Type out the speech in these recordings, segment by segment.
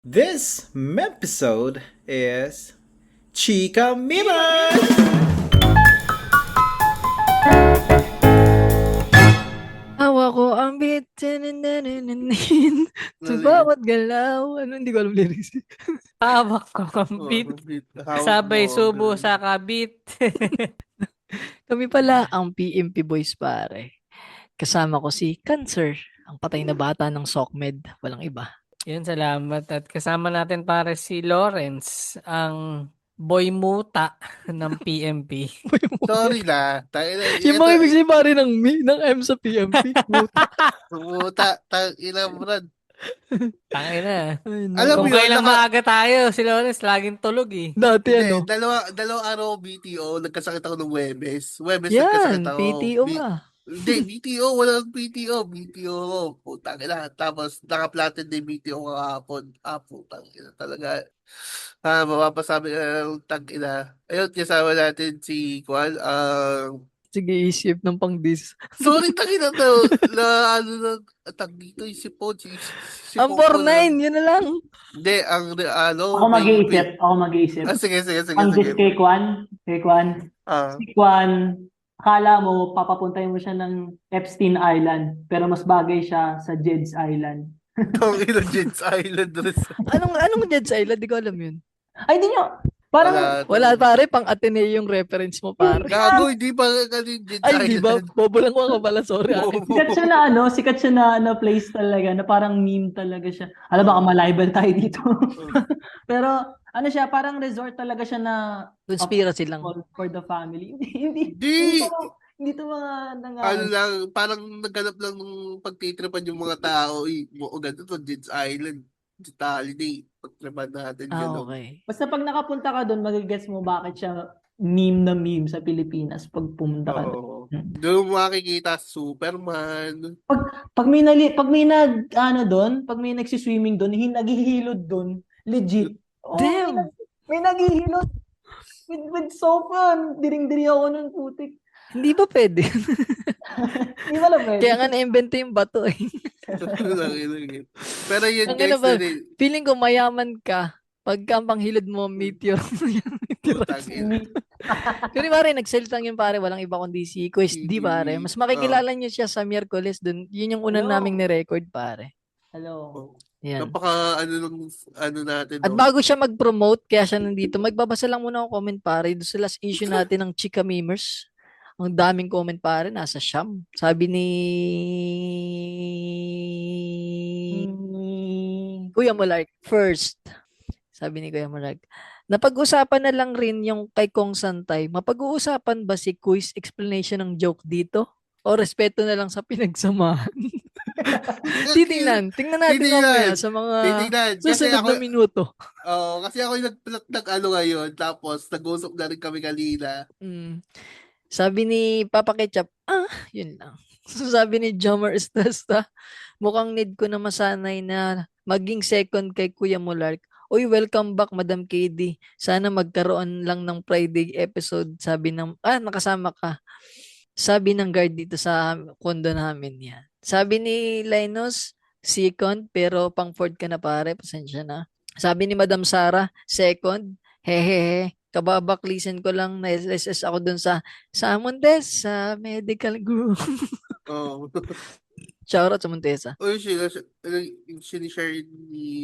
This episode is Chica Mimos! Hawa ko ang beat. Sa bawat galaw. Hindi ko alam lyrics. Hawak ko ang beat. Sabay subo sa kabit. Kami pala ang PMP Boys pare. Kasama ko si Cancer, ang patay na bata ng SOCMED. Walang iba. Yun, salamat. At kasama natin para si Lawrence, ang boy muta ng PMP. Sorry na. Yung mga ibig sabihin pare ng M sa PMP. Puta, ina Brad. Tangina. Alam mo Kung yun, kailang maaga tayo, si Lawrence laging tulog eh. Dati Hindi, dalawang araw BTO, nagkasakit ako ng Webes. Webes Yan, nagkasakit ako. PTO nga. Hindi, BTO, walang BTO. BTO, putang ina. Tapos, naka-platted din BTO kahapon. Putang ina talaga. Mapapasabi na ng tag ina. Ayun, kasama natin si Kwan. Sige, isip ng pang-dis. Sorry, tangina to. Tag dito, si Pon. Ang 4-9, yun na lang. Hindi, Ako mag-iisip. Sige. Ang dis kay Kwan, si Kwan, akala mo, papapuntahin mo siya ng Epstein Island, pero mas bagay siya sa Jed's Island. Itong ino Jed's Island. Anong Jed's Island? Di ko alam yun. Ay, di nyo. Parang, Wala pare, pang Ateneo yung reference mo pare. Gago, hindi pa kasi Jed's Ay, di ba? Island. Bobo lang ko pala, sorry. sikat siya na place talaga, na parang meme talaga siya. Alam baka malibel tayo dito. Pero, ano siya, parang resort talaga siya na Conspiracy lang. for the family. Hindi to mga Ano lang, parang naghanap lang ng pagtitripan yung mga tao. O ganito to, Jed's Island. Jet Holiday. Pagtripan natin. Okay. Basta pag nakapunta ka doon, magigets mo bakit siya meme na meme sa Pilipinas pag pumunta ka doon. Oo. Doon mo makikita Superman. Pag may nagsiswimming doon, naghihilod doon, legit. Damn! May naghihilod with soap. Diring-diri ako nun, putik. Hindi ba pwede? Hindi ba lang pwede? Kaya nga na-invento yung bato eh. Pero yun Ang guys, ano ba, feeling ko mayaman ka pagka ang panghilod mo meteor. Kasi pare, nagseltang yun pare, walang iba kundi si Quest D pare. Mas makikilala niyo siya sa Miyerkules dun. Yun yung unang naming ni-record pare. Hello. Yan. Natin. At bago siya mag-promote, kaya siya nandito, magbabasa lang muna ako comment pare. Doon sa last issue natin ng Chika Memers. Ang daming comment pare, nasa siyam. Sabi ni Kuya Mulark, first. Sabi ni Kuya Mulark, napag-usapan na lang rin yung kay Kong Santay. Mapag-uusapan ba si Kui's explanation ng joke dito? O respeto na lang sa pinagsamahan? Tingnan natin mamaya sa mga susunod na minuto. Kasi ako yung nag-ano ngayon, tapos nag-usap na rin kami kanina. Sabi ni Papa Ketchup, yun lang. Sabi ni Jomar Estesta, mukhang need ko na masanay na maging second kay Kuya Mulark. Uy, welcome back, Madam KD. Sana magkaroon lang ng Friday episode. Sabi ng, nakasama ka. Sabi ng guard dito sa kondo namin yan. Sabi ni Linus, second, pero pang fourth ka na pare, pasensya na. Sabi ni Madam Sara, second, hehehe. Kababaklisan ko lang na SSS ako dun sa Montesa Medical Group. Shoutout sa Montesa. Sinishare ni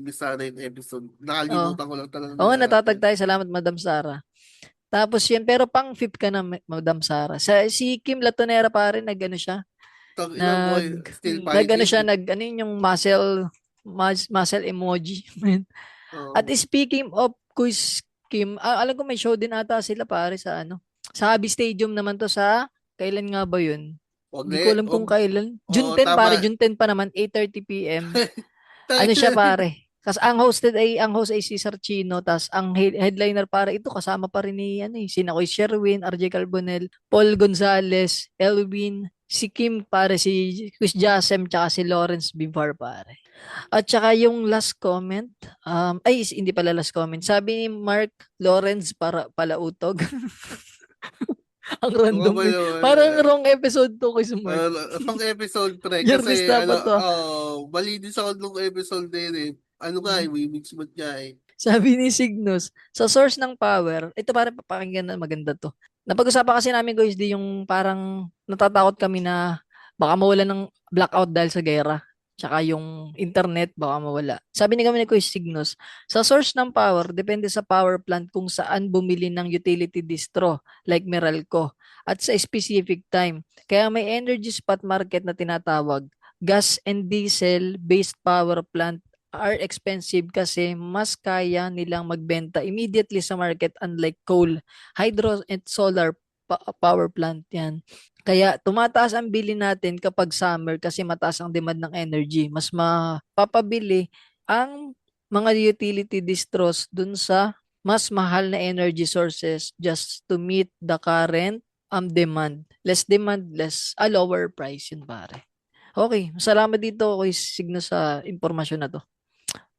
Sara yung episode. Nakalimutan ko lang talaga. Oo, natatag tayo. Salamat, Madam Sara. Tapos yan, pero pang fifth ka na, Madam Sara. Si Kim Latonera pare, nag-ano siya? Yung muscle emoji. At speaking of Quiz Kim, alam ko may show din ata sila pare sa Habi Stadium naman to sa, kailan nga ba yun? Hindi ko alam kung kailan. June 10 pare, June 10 pa naman, 8:30 PM. Ano siya pare? Kasi ang host ay si Sir Chino, tas ang headliner pare ito kasama pa rin ni sina Koy Sherwin, RJ Carbonell, Paul Gonzales, Elwin, si Kim pare, si Chris Jasem, tsaka si Lawrence Bivar pare. At saka yung last comment, hindi pala last comment. Sabi ni Mark Lawrence palautog. Ang random. Parang wrong episode to kay Mark. Wrong episode pre. Yearlist Kasi dapat to. malinis ako nung episode na yun eh. ano nga eh, may mix mood nga eh. Sabi ni Signos, sa source ng power, ito para papakinggan na maganda to. Napag-usapan kasi namin guys di yung parang natatakot kami na baka mawala ng blackout dahil sa gera. Tsaka yung internet baka mawala. Sabi ni kami ni Kuya Signos, sa source ng power, depende sa power plant kung saan bumili ng utility distro like Meralco at sa specific time. Kaya may energy spot market na tinatawag. Gas and diesel based power plant are expensive kasi mas kaya nilang magbenta immediately sa market unlike coal, hydro and solar power plant yan. Kaya tumataas ang bili natin kapag summer kasi mataas ang demand ng energy. Mas mapapabili ang mga utility distros dun sa mas mahal na energy sources just to meet the current demand. Less demand, lower price yun pare. Okay, salamat dito kay Signo sa impormasyon na to.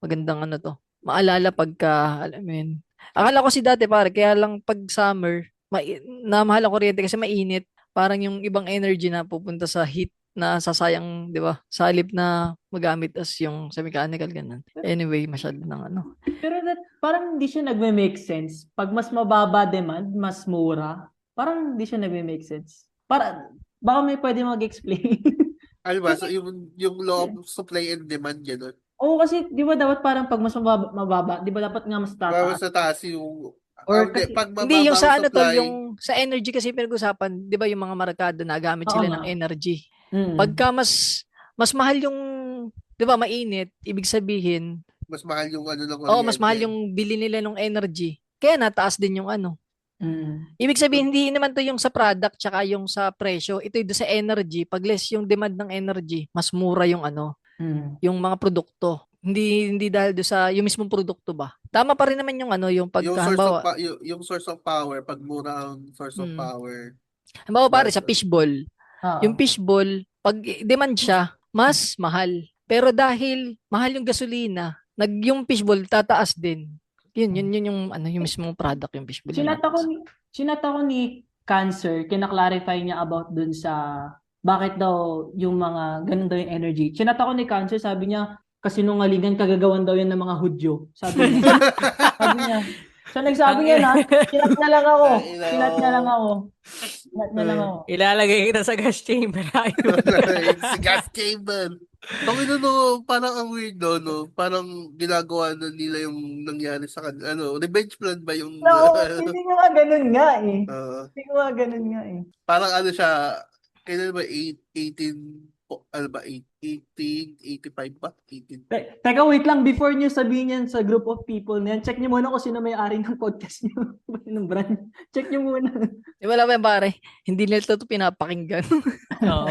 Magandang ano to. Maalala pagka, alam mo yun. Akala ko si dati pare, kaya lang pag summer, namahal ang kuryente kasi mainit. Parang yung ibang energy na pupunta sa heat na sasayang, di ba? Sa halip na magamit as yung sa mechanical, ganun. Anyway, masyado ng ano. Pero parang hindi siya nagme-make sense. Pag mas mababa demand, mas mura. Parang hindi siya nagme-make sense. Baka may pwede mag-explain. Ano ba? So, yung law of supply and demand, gano'n. Oo, kasi di ba dapat parang pag mas mababa, di ba dapat nga mas Para tataas? sa taas yung... Or hindi, kasi- pag Hindi, yung mababa sa ang ano tol, supply, yung sa energy kasi pinag-usapan, di ba yung mga markado na gamit Oo sila nga. ng energy. Mm. Pagka mas mahal yung, di ba, mainit, ibig sabihin, mas mahal yung ano ng oh, mas mahal kuryente. yung bili nila ng energy. Kaya nataas din yung ano. Mm. Ibig sabihin, hindi naman to yung sa product tsaka yung sa presyo. Ito yung sa energy. Pag less yung demand ng energy, mas mura yung ano, Mm. yung mga produkto. Hindi dahil do sa yung mismong produkto ba. Tama pa rin naman yung ano, yung Yung source of pagkahalimbawa, yung source of power, pag mura ang source of mm, power. halimbawa pare Mas, sa fishball. Oo. Yung fishball, pag demand siya, mas mahal. Pero dahil mahal yung gasolina, yung fishball tataas din. Yun yung ano, yung mismong product yung fishball. Sinata ko ni Cancer, kinaklarify niya about dun sa bakit daw yung mga ganun daw yung energy. Sinata ko ni Cancer, sabi niya, kasinungalingan, kagagawan daw yan ng mga Hudyo. Sabi niya. Sabi niya. So nagsabi niya na, sinat niya lang ako. Sinat niya lang ako. Sinat niya lang ako. Ilalagay kita sa gas chamber. si gas chamber. Ang no, parang ang weird no? Parang ginagawa na nila yung nangyari sa kanila. Ano, revenge plan ba yung... No, hindi ko nga ganun nga eh. Uh, Hindi ko nga ganun nga eh. parang ano siya, kailan ba 18, ano ba, 1885 ba? 18. Teka, wait lang. Before nyo sabihin yan sa group of people na yan, check nyo muna kung sino may-ari ng podcast nyo. ng brand. Check nyo muna. Wala ba yan pare? Hindi nila ito pinapakinggan. Oo,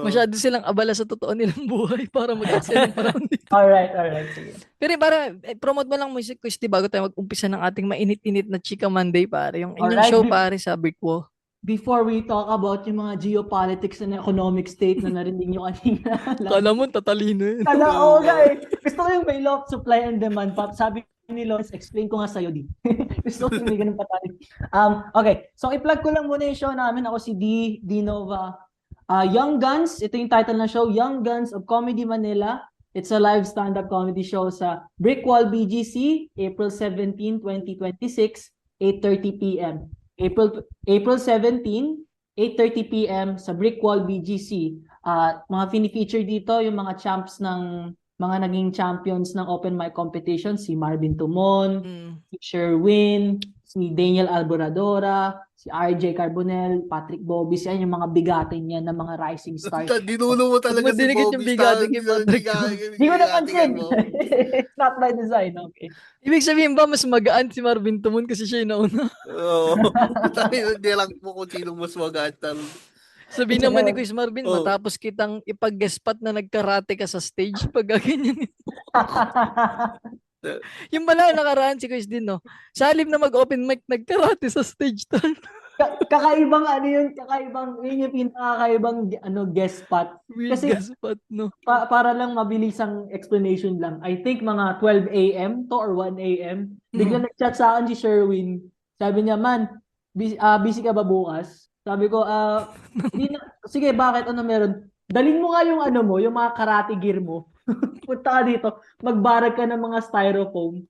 Masyado silang abala sa totoo nilang buhay para mag-excel ng parang dito. Alright. Sige. Pero para promote mo lang music quiz bago tayo mag-umpisa ng ating mainit-init na Chika Monday pare. Yung inyong Alright. show pare sa Brick Wall. Before we talk about yung mga geopolitics and economic state na narinig nyo kanina. Kala mo tatalino yun. Kala ko guys. Gusto ko yung may law of supply and demand. Sabi ni Lawrence, explain ko nga sa'yo din. Gusto ko yung may ganun patali. Okay, so i-plug ko lang muna yung show namin. Ako si D Nova. Young Guns, ito yung title ng show, Young Guns of Comedy Manila. It's a live stand-up comedy show sa Brickwall BGC, April 17, 2026, 8:30 p.m. April 17, 8:30 p.m. sa Brickwall BGC. Mga fini-feature dito yung mga champs ng mga naging champions ng open mic competition, si Marvin Tumon, si Sherwin, si Daniel Alboradora, si RJ Carbonell, Patrick Bobis, yan yung mga bigatin niya ng mga rising stars. Dinuno mo talaga si Madinikit Bobby yung bigatin kay Patrick. Hindi ko napansin. It's not by design, okay. Ibig sabihin ba mas magaan si Marvin Tumon kasi siya yung nauna? Oo. Hindi lang po kung sinong mas magaan. Sabi naman ni Chris Marvin, matapos kitang ipag-guest na nagkarate ka sa stage, pag ganyan. Yung pala nakaraan si Chris din, no? Sa halip na mag-open mic, nagkarate sa stage tal. Kakaibang yun yung pinakakaibang guest spot. Kasi guest spot, no? Para lang mabilisang explanation lang. I think mga 12 a.m. to or 1 a.m. Bigla nag-chat sa akin si Sherwin. Sabi niya, man, busy ka ba bukas? Sabi ko, sige, bakit? Ano meron? Dalhin mo nga yung yung mga karate gear mo. Punta ka dito, magbarag ka ng mga styrofoam.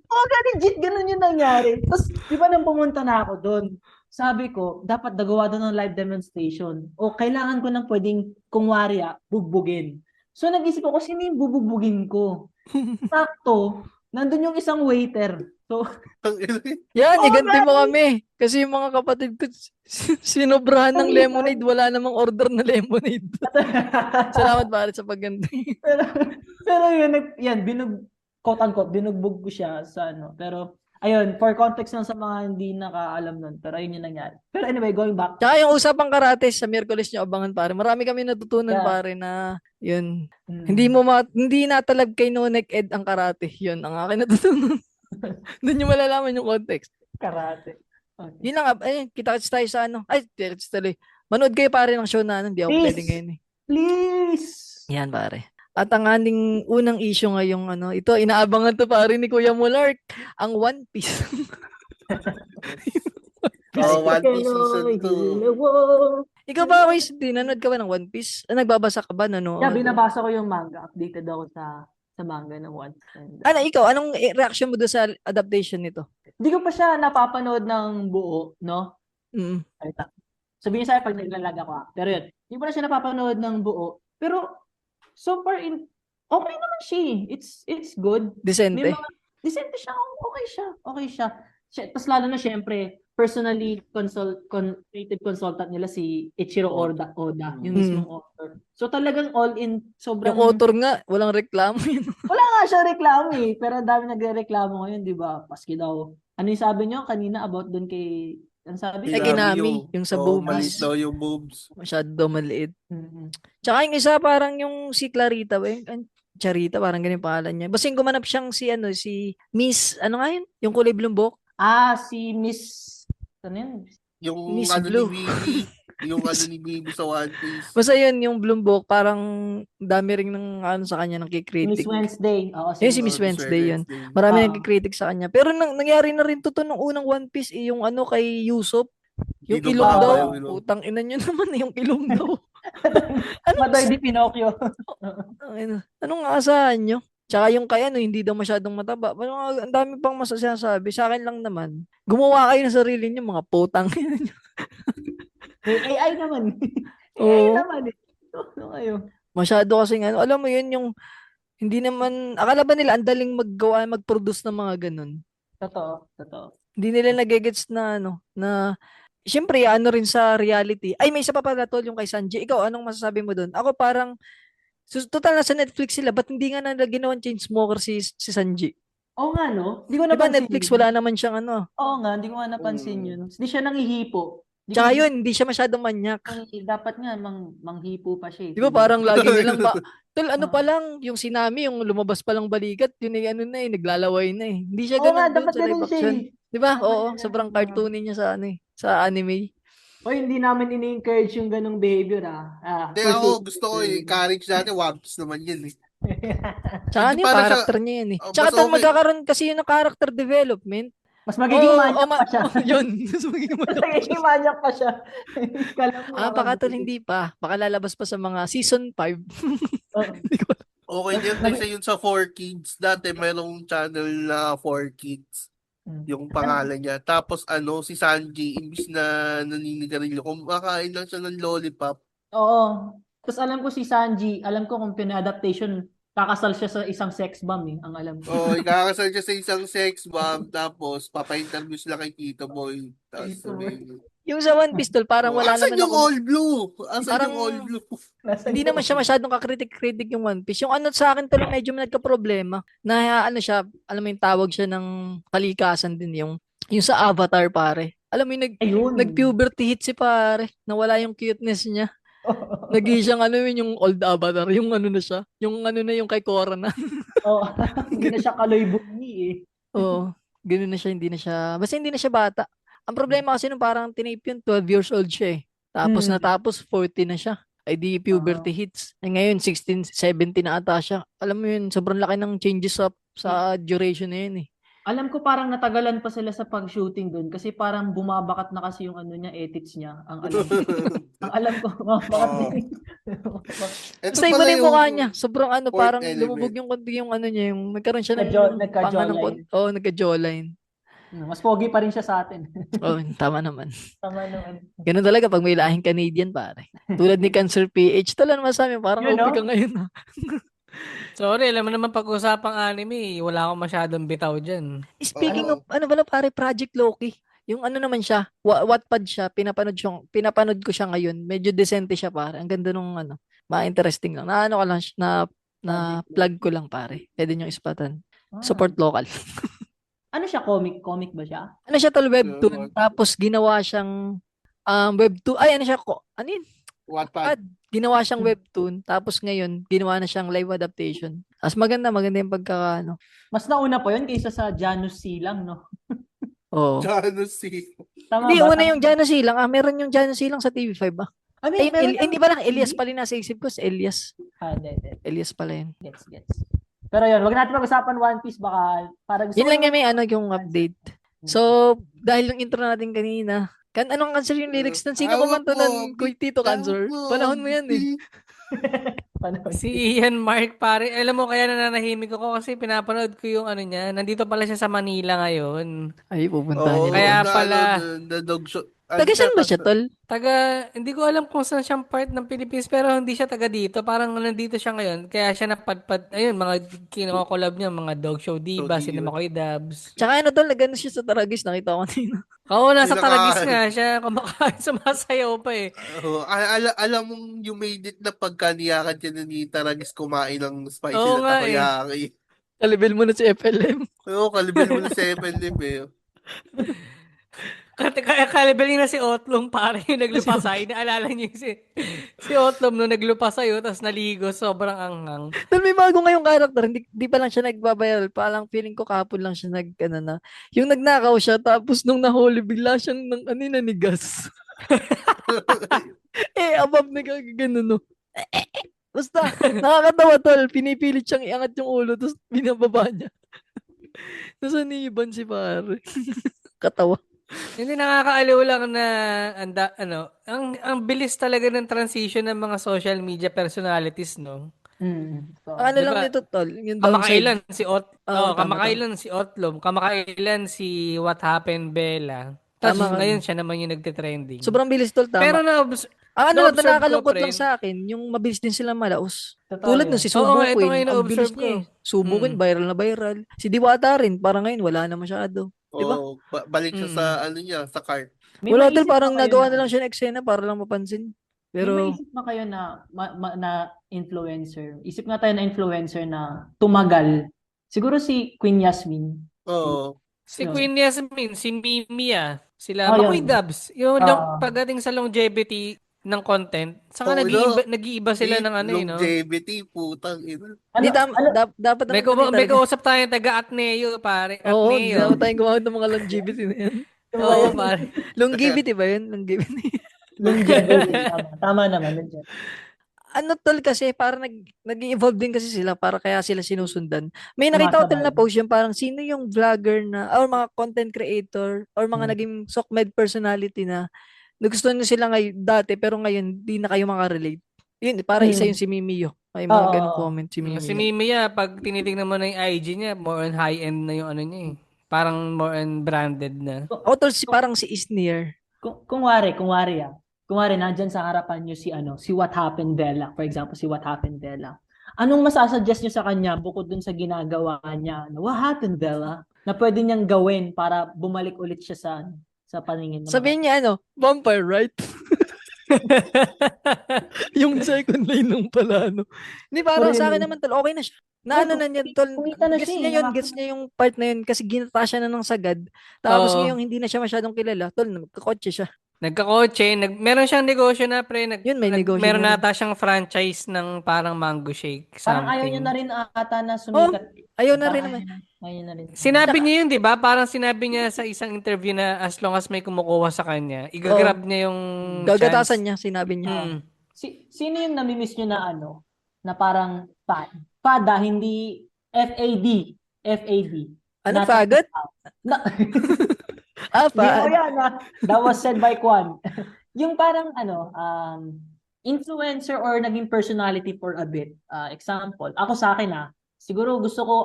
Oh, legit, ganun yung nangyari. Tapos, di ba nang pumunta na ako doon, sabi ko, dapat nagawa doon ng live demonstration. O kailangan ko ng pwedeng, kung warya, bugbugin. So, nag-isip ako, sino yung bubugbugin ko? Sakto, nandun yung isang waiter. So, Yan, Oo, iganti mo kami. Kasi yung mga kapatid ko, sinobrahan ng lemonade. Wala namang order na lemonade. Salamat pare sa pagganti. pero, pero yun, yan, quote-unquote, binugbog ko siya sa ano. Pero, ayun, for context lang sa mga hindi nakaalam nun. Pero ayun yung nangyari. Pero anyway, going back. Tsaka yung usapang karate sa Miyerkules nyo abangan pare. Marami kami natutunan Yeah. pare na yun. Mm. Hindi natalag kay Nonek Ed ang karate. Yun ang akin natutunan. Doon nyo malalaman yung context. Karate. Okay. Yun lang, ayun, kita-kits tayo sa ano. Ay, kita-kits tuloy. Manood kayo pare ng show na ano. Hindi ako Please. pwede ngayon eh. Please! Yan pare. At ang ating unang issue ngayong ano, ito inaabangan to pare ni Kuya Mulark, ang One Piece. Oh, One Piece Season 2. Ikaw ba, Wais, nanood ka ba ng One Piece? Nagbabasa ka ba? Nanood? Yeah, binabasa ko yung manga. Updated ako sa manga ng One Piece. And, Ano, ikaw, anong reaction mo doon sa adaptation nito? Hindi ko pa siya napapanood ng buo, no? Mm. Ay, sabihin sa'yo pag naglalag ako. Pero yun, hindi ko na siya napapanood ng buo. Pero, so far, okay naman siya. It's good. May Decente. mga, decente siya. Okay siya. Okay siya. Tapos lalo na syempre, personally, creative consultant nila si Ichiro Oda, yung mismong author. So talagang all in, sobrang... Yung author nga, walang reklamo yun. Wala nga siya reklamo eh. Pero ang dami nagre-reklamo ngayon, di ba? Paski daw. Ano yung sabi niyo kanina about doon kay... Ang sabi? Kay Kinami, yung sa oh, boobs. maliit daw yung boobs. Masyado daw maliit. Mhm. Tsaka yung isa, parang yung si Clarita, Charita, parang ganun yung pangalan niya. Basta yung gumanap siyang si Miss, ano nga yun? Yung kulay blumbok? Si Miss... Ano yun? Yung Miss ano Blue. ni Bibi. Yung ano ni Bibi sa One Piece. Basta yun, yung blumbok, parang dami rin ng ano sa kanya, ng Miss kikritik. Wednesday. Oo, Yun si Oh, Miss Wednesday yun. Wednesday. Marami Ah. nagkikritik sa kanya. Pero nangyari na rin to nung unang One Piece, yung ano kay Yusop. Yung Ilong ilong ba? daw. Yung ilong. Putang ina nyo naman, yung ilong daw. Matoy di Pinocchio. Anong aasahan nyo? Tsaka yung kaya hindi daw masyadong mataba. Ang dami pang masasabi. Sa akin lang naman, gumawa kayo ng sarili nyo, mga putang. AI naman. Oo. AI naman eh. Ano kayo? Masyado kasing alam mo yun, yung hindi naman, akala ba nila ang daling mag-produce ng mga ganun? Totoo. Hindi nila nagigets na syempre rin sa reality. Ay, may isa pa pala tol, yung kay Sanji. Ikaw, anong masasabi mo doon? Ako parang, total na sa Netflix sila, ba't hindi nga na ginawan Chainsmoker si Sanji? Oo nga, no? Hindi ko Diba napansin Netflix, yun. wala naman siyang Oo nga, hindi ko nga napansin yun. Hindi siya nanghihipo. Tsaka yun, hindi siya masyadong manyak. Dapat nga, manghipo pa siya eh. Di ba parang lagi nilang tol, ano Ah. pa lang, yung Sinami, yung lumabas pa lang balikat, yun ay naglalaway na eh. Hindi siya Oo nga, ganun dun dapat sa live ganun siya action. eh. Di ba? Dapat Oo, ganun. sobrang cartoony niya sa anime. O hindi namin ini-encourage yung ganung behavior ah. Hindi ako, gusto ko i-encourage natin. One Piece naman yun eh. Tsaka Hindi yung para siya- character niya yun eh. Oh, Tsaka mas tol, okay. magkakaroon kasi yun ng character development. Mas magiging manyak ma- pa siya. yun. Mas magiging Mas manyak. magiging manyak pa siya. Kala mo, Baka tol, hindi pa. Baka lalabas pa sa mga season 5. Oo. Okay din kasi yun sa 4Kids. Dati mayroong channel na 4Kids. Yung pangalan niya. Tapos si Sanji, imbis na naninigarilyo, kumakain lang siya ng lollipop. Oo. Tapos alam ko si Sanji, alam ko kung pina-adaptation, kakasal siya sa isang sex bomb eh, ang alam ko. O, ikakasal siya sa isang sex bomb, tapos papa-interview sila kay Tito Boy. Tapos Tito Boy. Yung sa One Piece tol, parang wala Asan naman yung all blue? Asan Parang- yung all blue? Hindi naman siya masyadong kakritik-kritik yung One Piece. Yung sa akin tol, medyo nagka-problema. Na siya, alam mo yung tawag siya ng kalikasan din yung sa Avatar pare. Alam mo yung Ayun. nag-puberty hit si pare. Nawala yung cuteness niya. Naging siyang yung old Avatar. Yung na siya. Yung yung kay Korra na. Oo. Hindi na siya kaloy bunyi eh. Oo. Ganun na siya. Basta hindi na siya bata. Ang problema kasi nung parang tinape yun, 12 years old siya eh. Tapos natapos 40 na siya. Ay di puberty hits. Ay ngayon 16, 17 na ata siya. Alam mo yun, sobrang laki ng changes sa duration na yun eh. Alam ko parang natagalan pa sila sa pag-shooting doon kasi parang bumabakat na kasi yung ano niya, edits niya. Ang alam ko. Ang alam ko, bumabakat Oo. din. Ito Basta iba pala na yung mukha niya. Sobrang ano, fourth parang lumubog element. yung konti yung ano niya, yung nagkaroon siya ng panga ng Nagka-jawline. nagka-jawline. Mas pogi pa rin siya sa atin. Oh, tama naman. Tama naman. Ganun talaga pag may lahing Canadian, pare. Tulad ni Cancer PH, tala naman sa amin, parang Yun, OP no? ka ngayon. Ha? Sorry, alam mo naman pag-usapang anime, wala akong masyadong bitaw dyan. Speaking Oo. of, ano pala pare, Project Loki. Yung ano naman siya, Wattpad siya, pinapanood ko siya ngayon. Medyo decente siya pare. Ang ganda nung ano, ma-interesting lang. Na ano ka lang, na Project plug Loki. ko lang pare. Pwede nyo ispatan. Ah. Support local. Ano siya, comic? Comic ba siya? Ano siya tol, webtoon. Tapos ginawa siyang webtoon. Ay, ano siya ko? Ano yun? Wattpad. Ginawa siyang webtoon. Tapos ngayon, ginawa na siyang live adaptation. Tapos maganda yung pagkakaano. Mas nauna pa yun kaysa sa Janus Silang, no? Oo. Janus C. Tama Hindi, ba? una yung Janus Silang. Meron yung Janus Silang sa TV5 ba? Ah, Ay, meron hindi ba lang Elias pala yung nasa isip ko? Si Elias. Hindi. Elias pala yun. Gets. Pero yun, wag natin pag-usapan One Piece baka para gusto Yun ko lang lang- yung may ano yung update. So, dahil yung intro natin kanina, anong cancer yung lyrics nun? Sino Hawak kumanto mo, ng Kuy Tito Cancer? Panahon mo yan eh. Panahon. Si Ian Mark, pare, alam mo kaya nananahimik ako kasi pinapanood ko yung ano niya. Nandito pala siya sa Manila ngayon. Ay, pupuntahan Oo, niya. Kaya na, pala. na dog show. Taga saan ba siya, tol? Hindi ko alam kung saan siyang part ng Philippines, pero hindi siya taga dito. Parang nandito siya ngayon. Kaya siya napadpad, ayun, mga kinokolab niya, mga Dog Show Diva, Show Cinema Koy Dubs. Tsaka ano tol, nagano siya sa Taragis, nakita ko kanina. Oo, nasa Sinakain. Taragis nga siya. Kumakain, sumasayaw pa eh. Alam mong you made it na pagkaniyakan niya ni Taragis kumain ng spicy Oo na nga eh. takoyaki. Kalibel mo na si FLM. Oo, kalibin mo na 7-Lim eh. Kaya kalibelin na si Otlong pare yung naglupasay. Naalala niyo si Otlong no naglupasayo tapos naligo. Sobrang anghang. Tol, may bago ngayong character, hindi pa lang siya nagbabayal. Parang feeling ko kahapon lang siya yung nagnakaw siya, tapos nung nahuli, bigla siyang nanigas. Above na gano'n, no. Basta, nakakatawa tol, pinipilit siyang iangat yung ulo, tapos binababa niya. Nasa niban si pare. Katawa. Hindi nakakaaliw lang na ang bilis talaga ng transition ng mga social media personalities, no? So, Ang ano Diba? lang dito tol, yung downside. Kamakailan si Oo, tama, kamakailan si Otlom, kamakailan si What Happened Bella. Tapos Tama. ngayon siya naman yung nagte-trending. Sobrang bilis tol, tama. Pero Ang ano lang, na-observe ko, nakakalungkot pre. lang sa akin, yung mabilis din sila malaos. totoo Tulad yun. nung si Oo, ito Subukin, nga yung ang bilis na-observe niya eh. ko. Subukin, viral na viral. Si Diwata rin, parang ngayon, wala na masyado. Diba? Oo, balik siya sa ano niya, sa cart. May Wala maisip tol, parang ba kayo nagawa na lang siya ng eksena para lang mapansin. May Pero, maisip ba kayo na na influencer? Isip nga tayo na influencer na tumagal. Siguro si Queen Yasmin. Oo. Si Yun. Queen Yasmin, si Mimi sila Oh, Makoy yun. Dubs. Yung Ah. pagdating sa longevity ng content, saka Oo, nag-iiba sila ng ano eh, no? Longevity, putang ina. di dapat May, naman may talaga. kausap tayong taga-Ateneo, pare. Oo, Ateneo. dapat tayong gumamit ng mga longevity na yan. Oo, pare. Longevity ba yun? Longevity. Longevity. Tama naman. Longevity. Ano tol kasi, parang nag-evolve din kasi sila, para kaya sila sinusundan. May nakita ko tol na post yung parang sino yung vlogger na, or mga content creator, or mga naging SOCMED personality na gusto nyo sila ngayon dati, pero ngayon di na kayo makarelate. Yun, para isa yung si Mimio. May mga Oo. ganong comment si Mimio. Si Mimi, pag tinitingnan mo na yung IG niya, more on high-end na yung ano niya eh. Parang more on branded na. Ako tol, parang si Isnier. Kunwari nandyan sa harapan nyo si What Happened Bella. For example, si What Happened Bella. Anong masasuggest nyo sa kanya bukod dun sa ginagawa niya? What happened, Bella? Na pwede niyang gawin para bumalik ulit siya sa paningin ng Sabihin niya vampire, right? Yung second line nung pala, Hindi, parang sa akin naman tol, okay na siya. Na niya tol, kumita na gets siya niya eh, yun, gets niya yung part na yun kasi ginata siya na ng sagad. Tapos Oo. ngayon hindi na siya masyadong kilala, tol, nagkakotse siya. Nagkakotse, meron siyang negosyo na, pre. Yun, may negosyo meron na rin. nata siyang franchise ng parang mango shake. Parang ayaw something. niya na rin ata na sumikat. Ayaw na rin Parang naman. ayaw na rin. Sinabi niya yun, di ba? Parang sinabi niya sa isang interview na as long as may kumukuha sa kanya, igagrab niya yung Gagatasan chance. niya, sinabi niya. Mm. Sino yung namimiss nyo na parang fada, hindi FAD. FAD. Ano, Nasa- fagot? Na- Ah, Hindi mo pa. yan, That was said by Kwan. Yung parang influencer or naging personality for a bit. Example, ako sa akin siguro gusto ko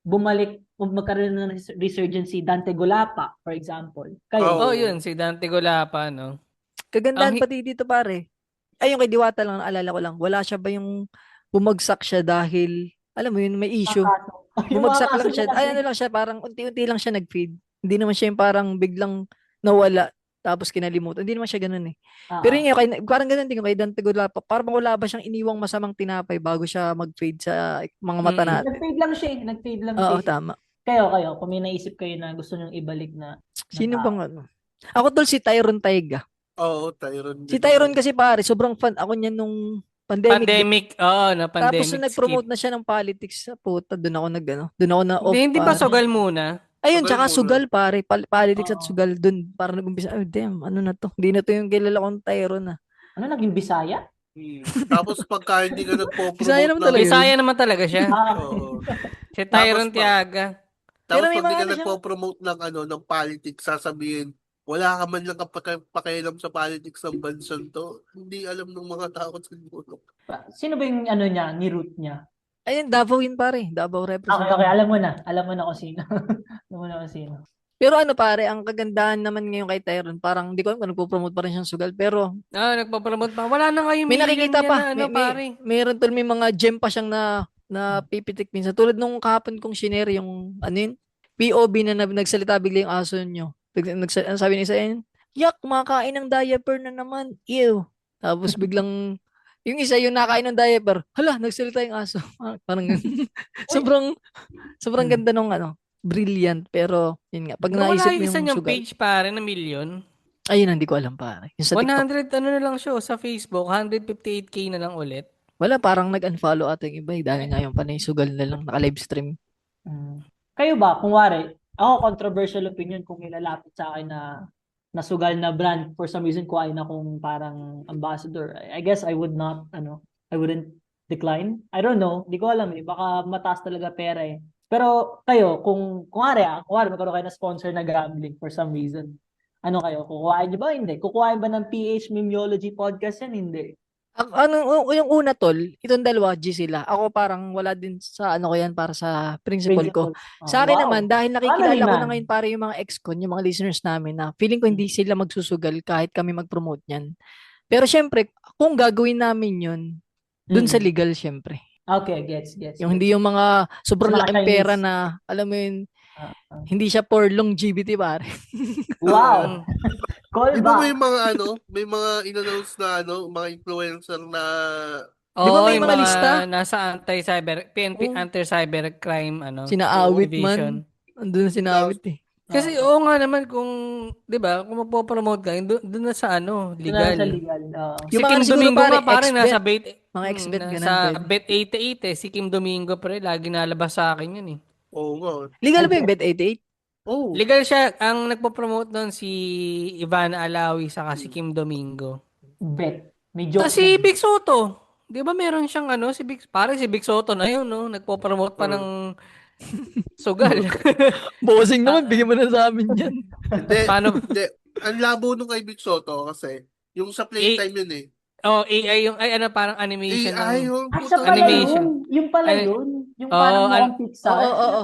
bumalik kung magkaroon ng resurgence si Dante Golapa, for example. Kayo? Oh, yun, si Dante Golapa, no? Kagandahan Ang hi- pati dito, pare. Ay, yung kay Diwata lang, naalala ko lang. Wala siya ba yung bumagsak siya dahil, alam mo yun, may issue. Yung mga Bumagsak kaso lang siya. niya kasi. Ay, ano lang siya, parang unti-unti lang siya nag-feed. Hindi naman siya yung parang biglang nawala tapos kinalimutan. Hindi naman siya ganun eh. Pero yun, parang ganun din yung kay Dante Golapa. Parang wala ba siyang iniwang masamang tinapay bago siya mag-fade sa mga mata natin. Nag-fade lang siya. Nag-fade lang Oo, siya. tama. Kayo, kung may naisip kayo na gusto nyong ibalik na Sino tao. bang ano? Ako tol si Tyron Taiga. Oo, Tyron. Si Tyron kasi pare, sobrang fan ako niyan nung pandemic. pandemic. Oo, na Tapos pandemic nung nag-promote na siya ng politics sa puta, doon ako doon ako na off. Hindi ba pare. sugal muna? Ayun, Sugal tsaka muna. sugal pare, politics at Oo. sugal doon. Parang nag-umpisa, oh damn, ano na to? Hindi na to yung kilala kong Tyron na. Ano, naging Bisaya? Tapos pagka hindi ka Bisaya nagpo-promote naman ng... talaga yun. Bisaya naman talaga siya. Oo. Si Tyron Tapos Tiaga. Pero Tapos may pag di mga ka ano siya- nagpo-promote ng politics, sasabihin, wala ka man lang pakialam sa politics ng bansang to. Hindi alam ng mga tao siguro. Sino ba yung ano niya, ni root niya? Ayun, Davao yun pare. Davao Okay, representative. okay, alam mo na. Alam mo na kung sino. Alam mo na kung sino. Pero ano pare, ang kagandahan naman ngayon kay Tyron, parang di ko alam kung nagpo-promote pa rin siyang sugal. Pero Nagpapromote pa. Wala na ngayon may million nakikita yan pa. na, ano, pare. Mayroon tol, may mga gem pa siyang na pipitik minsan. Tulad nung kahapon kong shinare yung ano yun, POV na nagsalita bigla yung aso nyo. Ano sabi ni isa yun? Yak, kumakain ng diaper na naman. Ew. Tapos biglang yung isa yung nakain ng diaper. Hala, nagsalita yung aso. Parang ganun. sobrang ganda nung brilliant. Pero yun nga, pag Wala naisip mo yung isa yung niyang sugal. page, pare, na million. Ayun, hindi ko alam pare. Yung sa TikTok. 100, ano na lang siya, sa Facebook, 158K na lang ulit. Wala, parang nag-unfollow ata yung iba. Dahil nga yung panay sugal na lang, naka-live stream. Kayo ba, kung wari, ako controversial opinion kung may lalapit sa akin na sugal na brand for some reason kuhain akong parang ambassador. I guess I would not, I wouldn't decline. I don't know. Di ko alam eh. Baka mataas talaga pera eh. Pero kayo, kung wari magkaroon kayo na sponsor na gambling for some reason. Ano kayo? Kukuhain niyo ba? Hindi. Kukuhain ba ng PH Memiology Podcast yan? Hindi. Yung una tol, itong dalawa, G sila. Ako parang wala din sa ko yan para sa principal ko. Sa akin naman, dahil nakikilala ko na ngayon para yung mga ex-con, yung mga listeners namin na feeling ko hindi sila magsusugal kahit kami mag-promote niyan. Pero syempre, kung gagawin namin yun, dun sa legal syempre. Okay, gets. Yung hindi yung mga sobrang Mga laking Chinese. pera na, alam mo yun, hindi siya for longevity pare. Wow! Call Di ba back. may mga in-announce na mga influencer na Di ba may yung mga lista? Nasa PNP Oo. anti-cybercrime, Sinaawit division. man. Andun na sinawit eh. Kasi oo nga naman kung, 'di ba, kung magpo-promote ka, doon na sa legal. Sa legal. Si Yung mga Kim siguro Domingo pare, nga pare ex-bet. nasa bet Mga ex-bet, ganun, sa pwede. bet 88 si Kim Domingo pre lagi nalabas sa akin yun eh. oo nga. Legal ba yung Bet 88? Oh, Legal siya, ang nagpo-promote doon si Ivana Alawi saka si Kim Domingo. Bet. May joke. Si Big Soto, 'di ba meron siyang si Big Soto na yun no, nagpo-promote pa ng sugal. Bossing naman, bigyan mo na sa amin yan. hindi. Paano? Hindi. Ang labo nung kay Big Soto kasi yung sa playtime yun eh. AI yung parang animation AI ng yung Siya pala Animation. yun. Yung pala Ano- yun. Yung parang mukhang Pixar. Oo.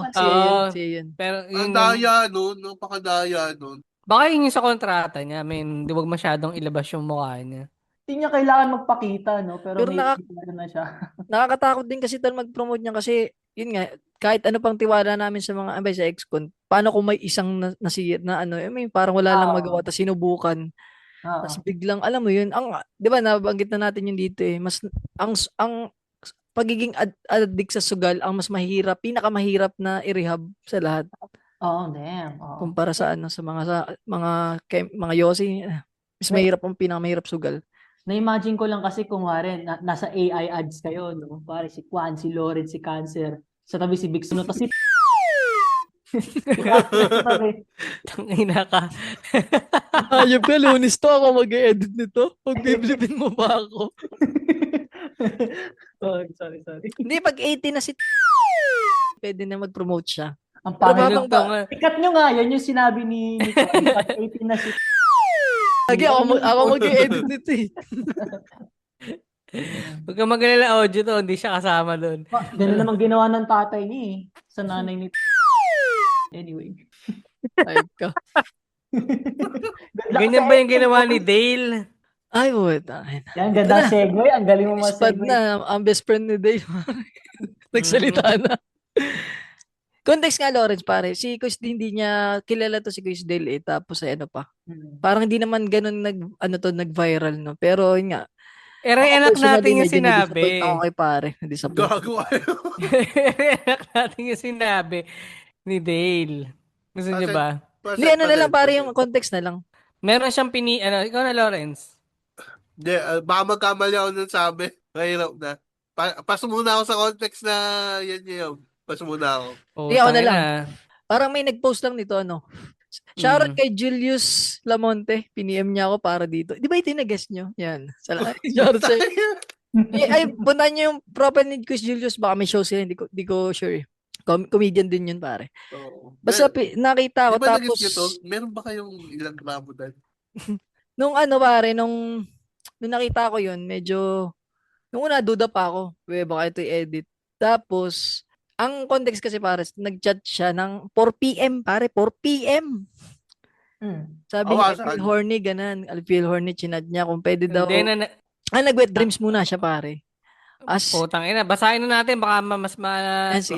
Siya yun. pero ang yun, daya nun, napakadaya nun. baka yun yung sa kontrata niya. I mean, di wag masyadong ilabas yung mukha niya. Hindi niya kailangan magpakita, no? Pero Pero may nakak- meron na siya. Nakakatakot din kasi tol mag-promote niya kasi yun nga, kahit ano pang tiwala namin sa mga sa ex-con, paano kung may isang nasiyat na parang wala lang Oo. magawa tapos sinubukan. Oo. Tapos biglang, alam mo yun, 'di ba nabanggit na natin yun dito eh, mas ang pagiging addict sa sugal ang mas mahirap, pinakamahirap na i-rehab sa lahat Oh, damn. Oo. kumpara sa mga yosi, mas mahirap ang pinakamahirap sugal. Na-imagine ko lang kasi kung nasa AI ads kayo, no? Pare si Kwan, si Loren, si Cancer. Sa tabi si Big Suno. Tapos si Tangina ka. Ayop ka, Lunis to, ako mag-edit nito. Pag-biblipin mo ba ako? Oh, sorry. Hindi, pag 18 na si pwede na mag-promote siya. Ang Pero pangit. habang Nilugtong nga. Sikat nyo nga, yan yung sinabi ni Tony. Pag 18 na si Lagi ako mag-edit nito eh. Huwag kang mag-alala, audio to, hindi siya kasama doon. Ganun naman ginawa ng tatay niya eh. Sa nanay ni Anyway. Ay, ka. Good luck Ganyan sa ba yung edit, ginawa Tony. ni Dale? Ay, puta. Yan, ganda segue. Ang galing mo Spad ma-segue. na. Ang best friend ni Dave. Nagsalita na. Context nga, Lawrence, pare. Si Kuis hindi niya kilala to si Kuis Dale eh. Tapos ay ano pa. Parang hindi naman ganun nag-viral, no? Pero yun nga. Re-enact natin yung medyo sinabi. na-disappoint ako kay pare. Na-disappoint. Gago kayo. Re-enact natin yung sinabi ni Dale. Gusto niyo ba? Hindi, ano na lang, pare, yung context na lang. Meron siyang ikaw na, Lawrence. Hindi, baka magkamali ako nung sabi. Mahirap na. Paso muna ako sa context na yan yun. Paso muna ako. Oh, Hindi, ako na tangina. lang. Parang may nag-post lang nito, ano. Shoutout kay Julius Lamonte. Piniem niya ako para dito. Di ba ito yung nag-guess nyo? Yan. Shoutout sa'yo. Ay, puntahan niyo yung profile ni Chris Julius. Baka may show sila. Hindi ko sure. Comedian din yun, pare. Oo. Basta nakita ko. Di ba Tapos, nag-guess nyo to? Meron ba kayong ilang gramo dahil? nung ano, pare, nung nakita ko yun, medyo, nung una, duda pa ako. Baka ito i-edit. Tapos, ang context kasi, pare, nag-chat siya ng 4 p.m., pare. 4 p.m. Sabi niya, I saan? feel horny, ganun. I feel horny, chinad niya kung pwede daw. Hindi na, Nag-wet dreams muna siya, pare. putang ina. Basahin na natin. Baka Sige,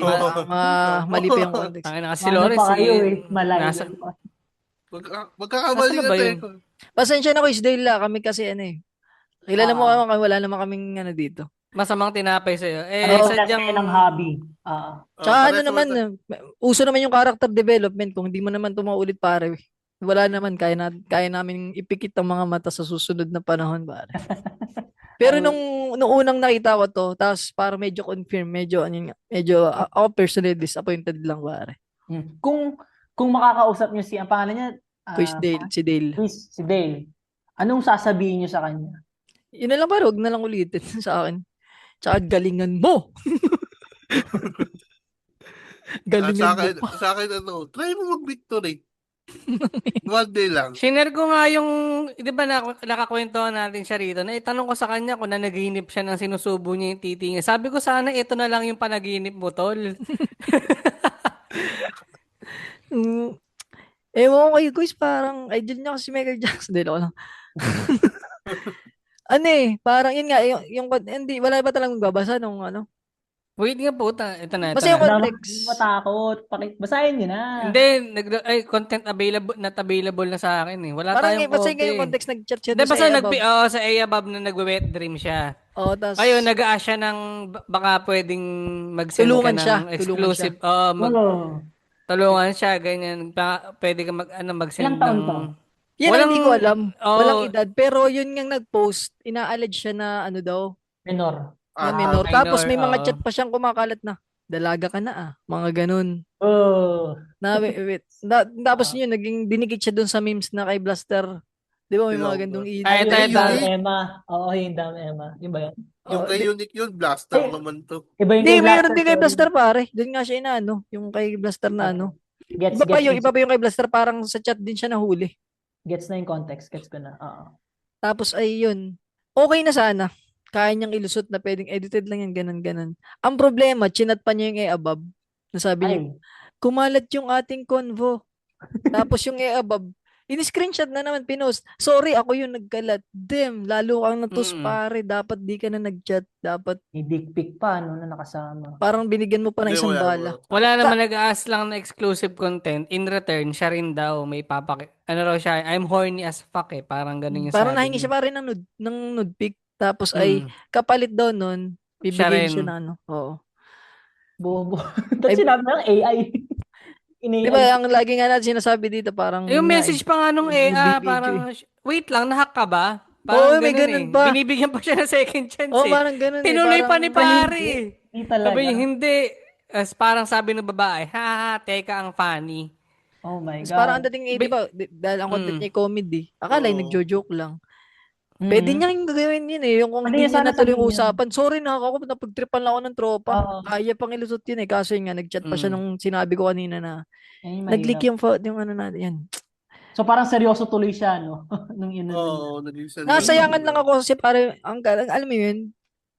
mali pa yung context. Tangina kasi Ano Lawrence. pa kayo eh, malayo. nasa, Magkakamali Nasaan na ba tayo. yun? Pasensya na ko, Isdale, kami kasi ano eh. Kilala mo kami, wala naman kaming ano dito. masamang tinapay sa'yo. Ano Sadyang, ng hobby. Tsaka ano naman, uso naman yung character development. Kung hindi mo naman tumaulit, pare. Wala naman, kaya namin ipikit ang mga mata sa susunod na panahon, pare. Pero nung unang nakita ko to, tapos parang medyo confirm, medyo ako personally disappointed lang, pare. Kung makakausap niyo ang pangalan niya, Chris Dale, si Dale. si Dale. Anong sasabihin niyo sa kanya? Yun na lang, pare, huwag na lang ulitin sa akin. Tsaka galingan mo! Galingan mo. Sa akin, try mo mag-victory. One day lang. Shinare ko nga yung, di ba nakakwentuhan natin siya rito, na itanong ko sa kanya kung nanaginip siya ng sinusubo niya yung titi niya. Sabi ko sana ito na lang yung panaginip mo, tol. Ewan ko kayo, guys, parang idol niya kasi Michael Jackson. Dito ko lang. Ano eh, parang yun nga, hindi, wala ba talagang babasa nung ano? Wait nga po, ito na. Basta yung context. Matakot. Basahin niyo na. Hindi, content not available na sa akin eh. Wala Parang tayong basta copy. yung context, nag-chat siya Hindi, doon basta sa Abab. sa A-Abab na nagwe-wet dream siya. Oo, tas Ayun, nag-a siya ng baka pwedeng mag-send ka Tulungan ng siya, exclusive. Tulungan siya, ganyan. Pwede ka mag-send Ilang taon ng... to? yan ang hindi ko alam. Oo. Walang edad. Pero yun nga nag-post, ina-allege siya na ano daw, Minor. na minor. Tapos may mga oo. chat pa siyang kumakalat na, dalaga ka na Mga ganun. Tapos yun, naging dinikit siya dun sa memes na kay Blaster. Di ba may mga gandong Ay, ito. Yung Emma. Oo, yung Dam Emma. Yung ba yan? Yung kay Unique yun, blaster naman to. Iba yung Hindi, kay mayroon din kay Blaster, Blaster, pare. Doon nga siya inaano, yung kay Blaster na ano. Gets Iba pa yung kay Blaster, parang sa chat din siya nahuli. Gets na yung context. Gets ko na. Oo. Tapos ay yun. Okay na sana. Kaya niyang ilusot na pwedeng edited lang yan, ganun. Ang problema, chinat pa niya yung above. Nasabi niya, Ay, kumalat yung ating convo. Tapos yung above, in-screenshot na naman, pinost. Sorry, ako yung nagkalat. Damn, lalo kang natus, pare. Dapat di ka na nag-chat. Dapat, may dick pic pa, no, na nakasama. parang binigyan mo pa ng Hindi, isang wala, bala. Wala naman nag-ask lang na exclusive content. In return, siya rin daw may ano raw siya, I'm horny as fuck eh. Parang ganun yung Parang sabi nahingi niya. siya pare ng nude pic. Tapos ay, kapalit daw nun, Siya bibigyan rin. siya na ano. Oo. Bobo. Tapos sinabi ng AI. Di ba, ang lagi nga natin sinasabi dito, parang... Yung message pa nga nung Video parang, wait lang, nahack ka ba? Oo, Parang may ganun ganun pa. Binibigyan pa siya ng second chance Oo, eh. parang ganun Tinuloy eh. pa ni pare. Hindi talaga. Sabi niya, hindi. Parang sabi ng babae, haha, teka ang funny. Oh my Tapos God. parang ang dating di ba, dahil ang content niya comedy. Akala Oo. nagjo-joke lang. Pwede Mm. niyang gagawin yun eh. Yung kung Pwede hindi niya niya sana natuloy yung sabihin yun. usapan. Sorry na ako, napagtripan lang ako ng tropa. Oo. Kaya pang ilusot yun eh. Kaso yun nga, nag-chat pa siya Mm. nung sinabi ko kanina na Yan yung nag-leak mahirap. yung ano natin. Yan. So parang seryoso tuloy siya, no? Nung inano niya. Oo, naging seryoso Nasayangan lang sila. ako kasi pare, alam mo yun.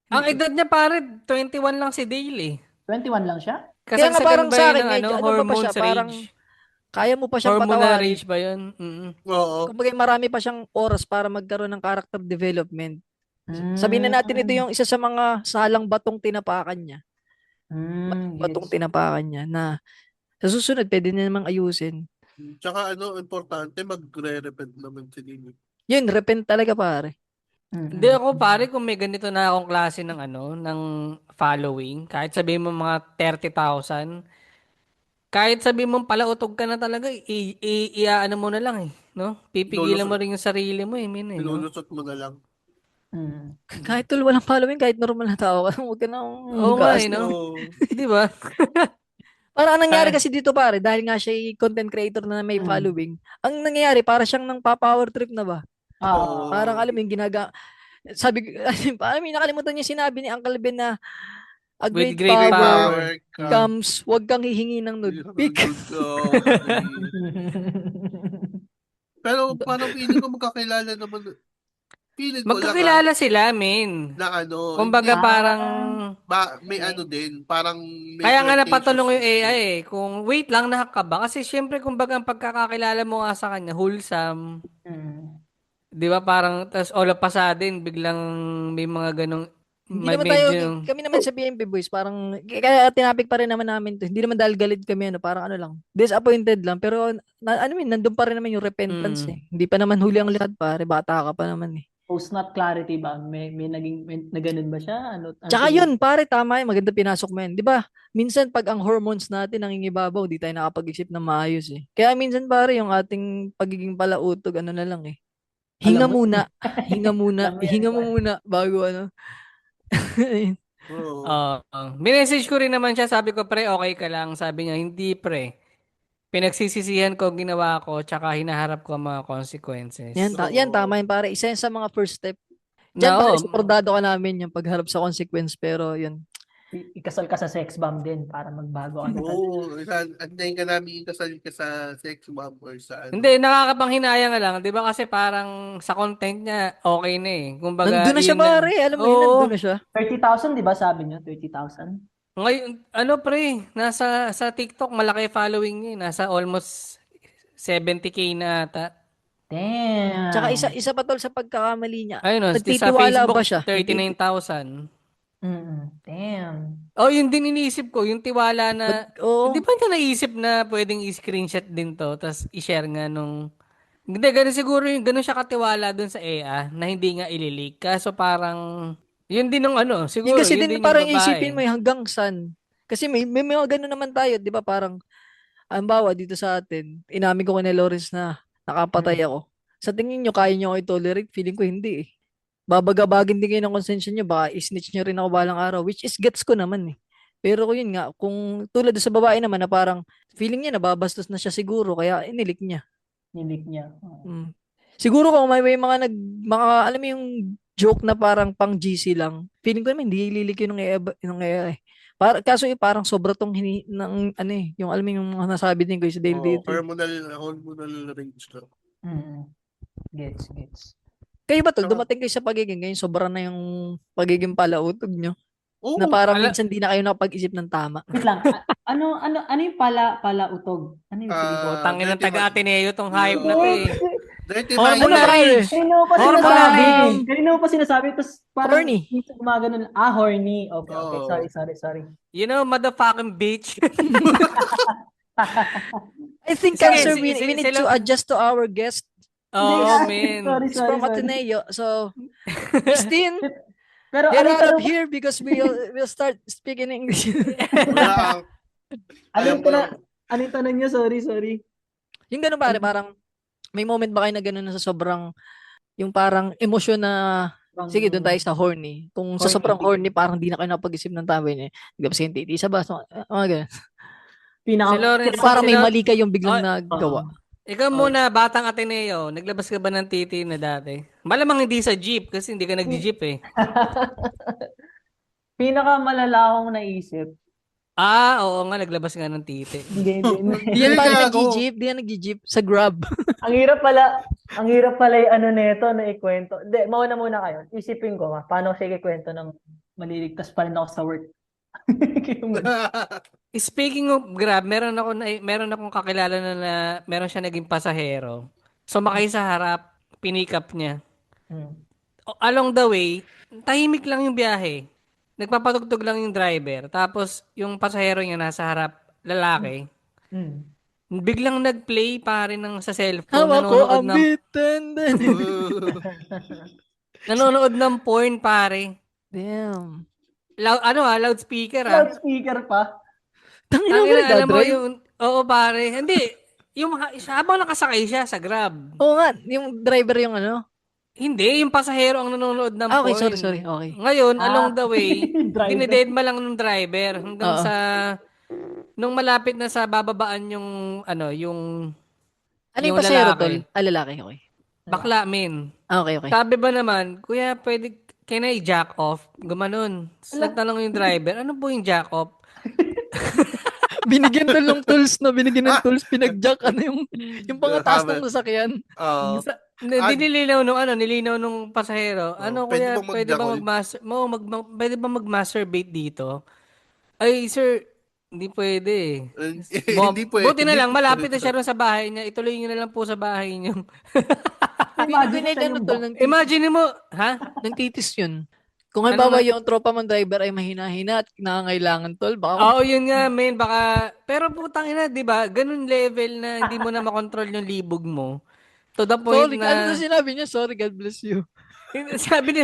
Ang edad niya pare, 21 lang si Dale eh. 21 lang siya? Kaya nga Kasagsagan parang ba sa yun akin, ng medyo ano pa siya, hormones parang rage? kaya mo pa siyang Hormonal patawarin. rage ba yun? Mm. Oo. Kumbaga marami pa siyang oras para magkaroon ng character development. Sabihin na natin ito Mm. yung isa sa mga salang batong tinapakan niya. Batong Gets. tinapakan niya na sa susunod pwede niya namang ayusin. Tsaka importante, magre-repent naman si Nini. Yun, repent talaga pare. Hindi ako pare kung may ganito na akong klase ng ng following, kahit sabihin mo mga 30,000, kahit sabihin mo palautog ka na talaga, iaano mo na lang eh, no? Pipigilan mo Lulusot, rin yung sarili mo eh, min eh, no? nilulusot mo na lang. Kahit tol walang following, kahit normal na tao ka, huwag ka nang Oo nga eh, gaas. no? Oo. Di ba? Parang ang nangyari Ay, kasi dito pare, dahil nga siya ay content creator na may Mm. following, ang nangyayari, para siyang nang power trip na ba? Oo. Parang alam mo yung sabi ko, parang may nakalimutan niya sinabi ni Uncle Ben na a with great great Great power power. comes, wag kang hihingi ng nude pic. Pero parang feeling ko magkakilala naman. Feeling ko lang Magkakilala sila, min. na Kumbaga hindi, parang, may Okay. ano din, parang may kaya nga flirtatious napatulong yung din. AI eh. Kung wait lang, nahack ka ba? Kasi syempre, kumbaga ang pagkakakilala mo nga sa kanya, wholesome. Di ba parang, tas all of a sudden, biglang may mga ganong, Hindi may naman tayo, medyo, kami naman sa PMP Boys, parang, kaya tinapik pa rin naman namin to. Hindi naman dahil galit kami, ano, parang ano lang, disappointed lang. Pero, nandun pa rin naman yung repentance eh. Hindi pa naman huli ang lahat pare, bata ka pa naman eh. Post not clarity ba? May na ganun ba siya? Ano Tsaka siguro? yun, pare, tama yun, maganda pinasok mo yun. Di ba, minsan pag ang hormones natin nangingibabaw, di tayo nakapag-isip ng maayos eh. Kaya minsan pare, yung ating pagiging palautog, ano na lang eh. Hinga Alam mo, muna, hinga muna, alam mo yan, hinga mo pare. muna bago ano. Oo. minessage ko rin naman siya, sabi ko, pre, okay ka lang. Sabi niya, hindi pre. Pinagsisisihan ko ang ginawa ko, tsaka hinaharap ko ang mga consequences. Yan tama yun pare. Isa yan sa mga first step. Diyan Na, pare, supportado ka namin yung pagharap sa consequence. Pero yun, Ikasal ka sa sex bomb din para magbago ka na. Oo, antayin ka namin ikasal ka sa sex bomb or sa ano. Hindi, nakakapanghinayang nga lang. Di ba kasi parang sa content niya, okay na eh. Kumbaga, nandun na siya yun na. pare. Alam mo yun, Oo. nandun na siya. 30,000, di ba sabi niyo? 30,000? Ngayon, ano pre, sa TikTok, malaki following niya. Nasa almost 70K na ata. Damn. Tsaka isa pa tol sa pagkakamali niya. Ayun o, sa Nagtitiwala Facebook, ba siya? 39,000. Damn. Oh, yun din iniisip ko, yung tiwala na, Oo. di ba niya naisip na pwedeng i-screenshot din to, tapos i-share nga nung, hindi, ganun siguro yung, ganun siya katiwala dun sa EA, na hindi nga ililik. Kaso parang, yun din ng ano, Yun siguro, kasi yun din din yung parang babae. isipin mo hanggang saan. Kasi may mga ganun naman tayo, di ba? Parang, bawa dito sa atin, inamin ko kay Lawrence na nakapatay ako. Sa tingin nyo, kaya nyo ako i-tolerate? Feeling ko hindi eh. Babagabagin din kayo ng konsensya nyo, baka i-snitch nyo rin ako balang araw, which is gets ko naman eh. Pero kung yun nga, kung tulad sa babae naman na parang feeling niya nababastos na siya siguro, kaya inilik niya. Nilik niya. Mm. Siguro kung may mga alam mo yung joke na parang pang GC lang, feeling ko naman hindi ililik yun ng AI. Kaso parang sobra tong ng ano eh, yung alam mo yung mga nasabi din ko sa daily dito. Hormonal range ka. Gets. Kayo ba tol, dumating kayo sa pagiging ngayon, sobra na yung pagiging palautog nyo? Oo, Na parang minsan di na kayo nakapag-isip ng tama. Wait lang. Ano yung palautog? Ano yung sige? Tangin ng dirty taga-Ateneo tong hype na to Oo. eh. Dirty Hormonal mind. rage. Kanino pa Hormonal sinasabi? rage. Kanino pa sinasabi? Tapos parang Horny. minsan gumagano. Horny. Okay. Oo. Sorry. You know, motherfucking bitch. I think Sige, cancer, sige, we need sila- to adjust to our guest. Oh, man. Sorry. It's from Ateneo. So, Christine, Pero get ano out of tanong? here because we'll start speaking English. Wala. Ano yung tanong niyo? Sorry. Yung ganun pare, parang may moment ba kayo na ganun na sa sobrang yung parang emosyon na sige, doon tayo sa horny. Kung sa Horny. sobrang horny, parang di na kayo napag-isip ng tama niya. Gabas yung titi sa baso. Ganun. Si Lawrence, Parang may si Law- mali kayong biglang Oh, nagawa. Ikaw muna, Batang Ateneo, naglabas ka ba ng titi na dati? Malamang hindi sa jeep kasi hindi ka nag-jeep eh. Pinakamalala akong naisip. Oo nga, naglabas nga ng titi. Hindi, hindi, hindi. Di yan Hindi pare nga ako. nag-jeep, di yan nag-jeep sa Grab. Ang hirap pala yung ano nito na ikwento. Hindi, mauna muna kayo. Isipin ko, paano siya ikwento ng maliligtas pa rin ako sa work. Speaking of Grab, meron akong kakilala na meron siya naging pasahero. Sumakay sa harap, pinikap niya. Hmm. Along the way, tahimik lang yung biyahe. Nagpapatugtog lang yung driver. Tapos, yung pasahero niya nasa harap, lalaki. Hmm. Biglang nag-play pare ng sa cellphone. Hawak ko ang bitin. Nanonood ng porn pare. Damn. Loudspeaker ah. Loudspeaker pa. Tangina mo Alam mo nagdadrive? yung, oo pare. Hindi. Habang nakasakay siya sa Grab. Oo nga, yung driver yung ano. Hindi, yung pasahero ang nanonood ng Okay, porn. sorry. Okay. Ngayon, along the way, Driver. dinededma lang ng driver hanggang Oo. nung malapit na sa bababaan yung Ano yung yung pasahero, lalaki. tol? Lalaki, okay. Bakla, min. Okay, okay. Sabi ba naman, kuya, can I jack off? Gumanon. Tapos nagtanong yung driver, ano po yung jack off? Binigyan tol ng tools, no? Binigyan ng tools, pinag-jack, yung pangataas ng sasakyan. Oo. Nilinaw nung pasahero. Pwede Kuya, bang pwede ba pwede ba mag-masturbate dito? Ay, sir, hindi pwede. Hindi pwede. Buti na lang, malapit na siya ron sa bahay niya. Ituloy niyo na lang po sa bahay niyo. Imagine Binigyan siya ng yung tol ng titis. Imagine mo, ha? Ng titis yun. Kung halimbawa yung tropa mong driver ay mahina-hina at nangangailangan tol, baka Oo, yun nga, men. Pero putang ina, di ba? Ganun level na hindi mo na makontrol yung libog mo. To the point sorry, na... ano na sinabi niya? Sorry, God bless you. sabi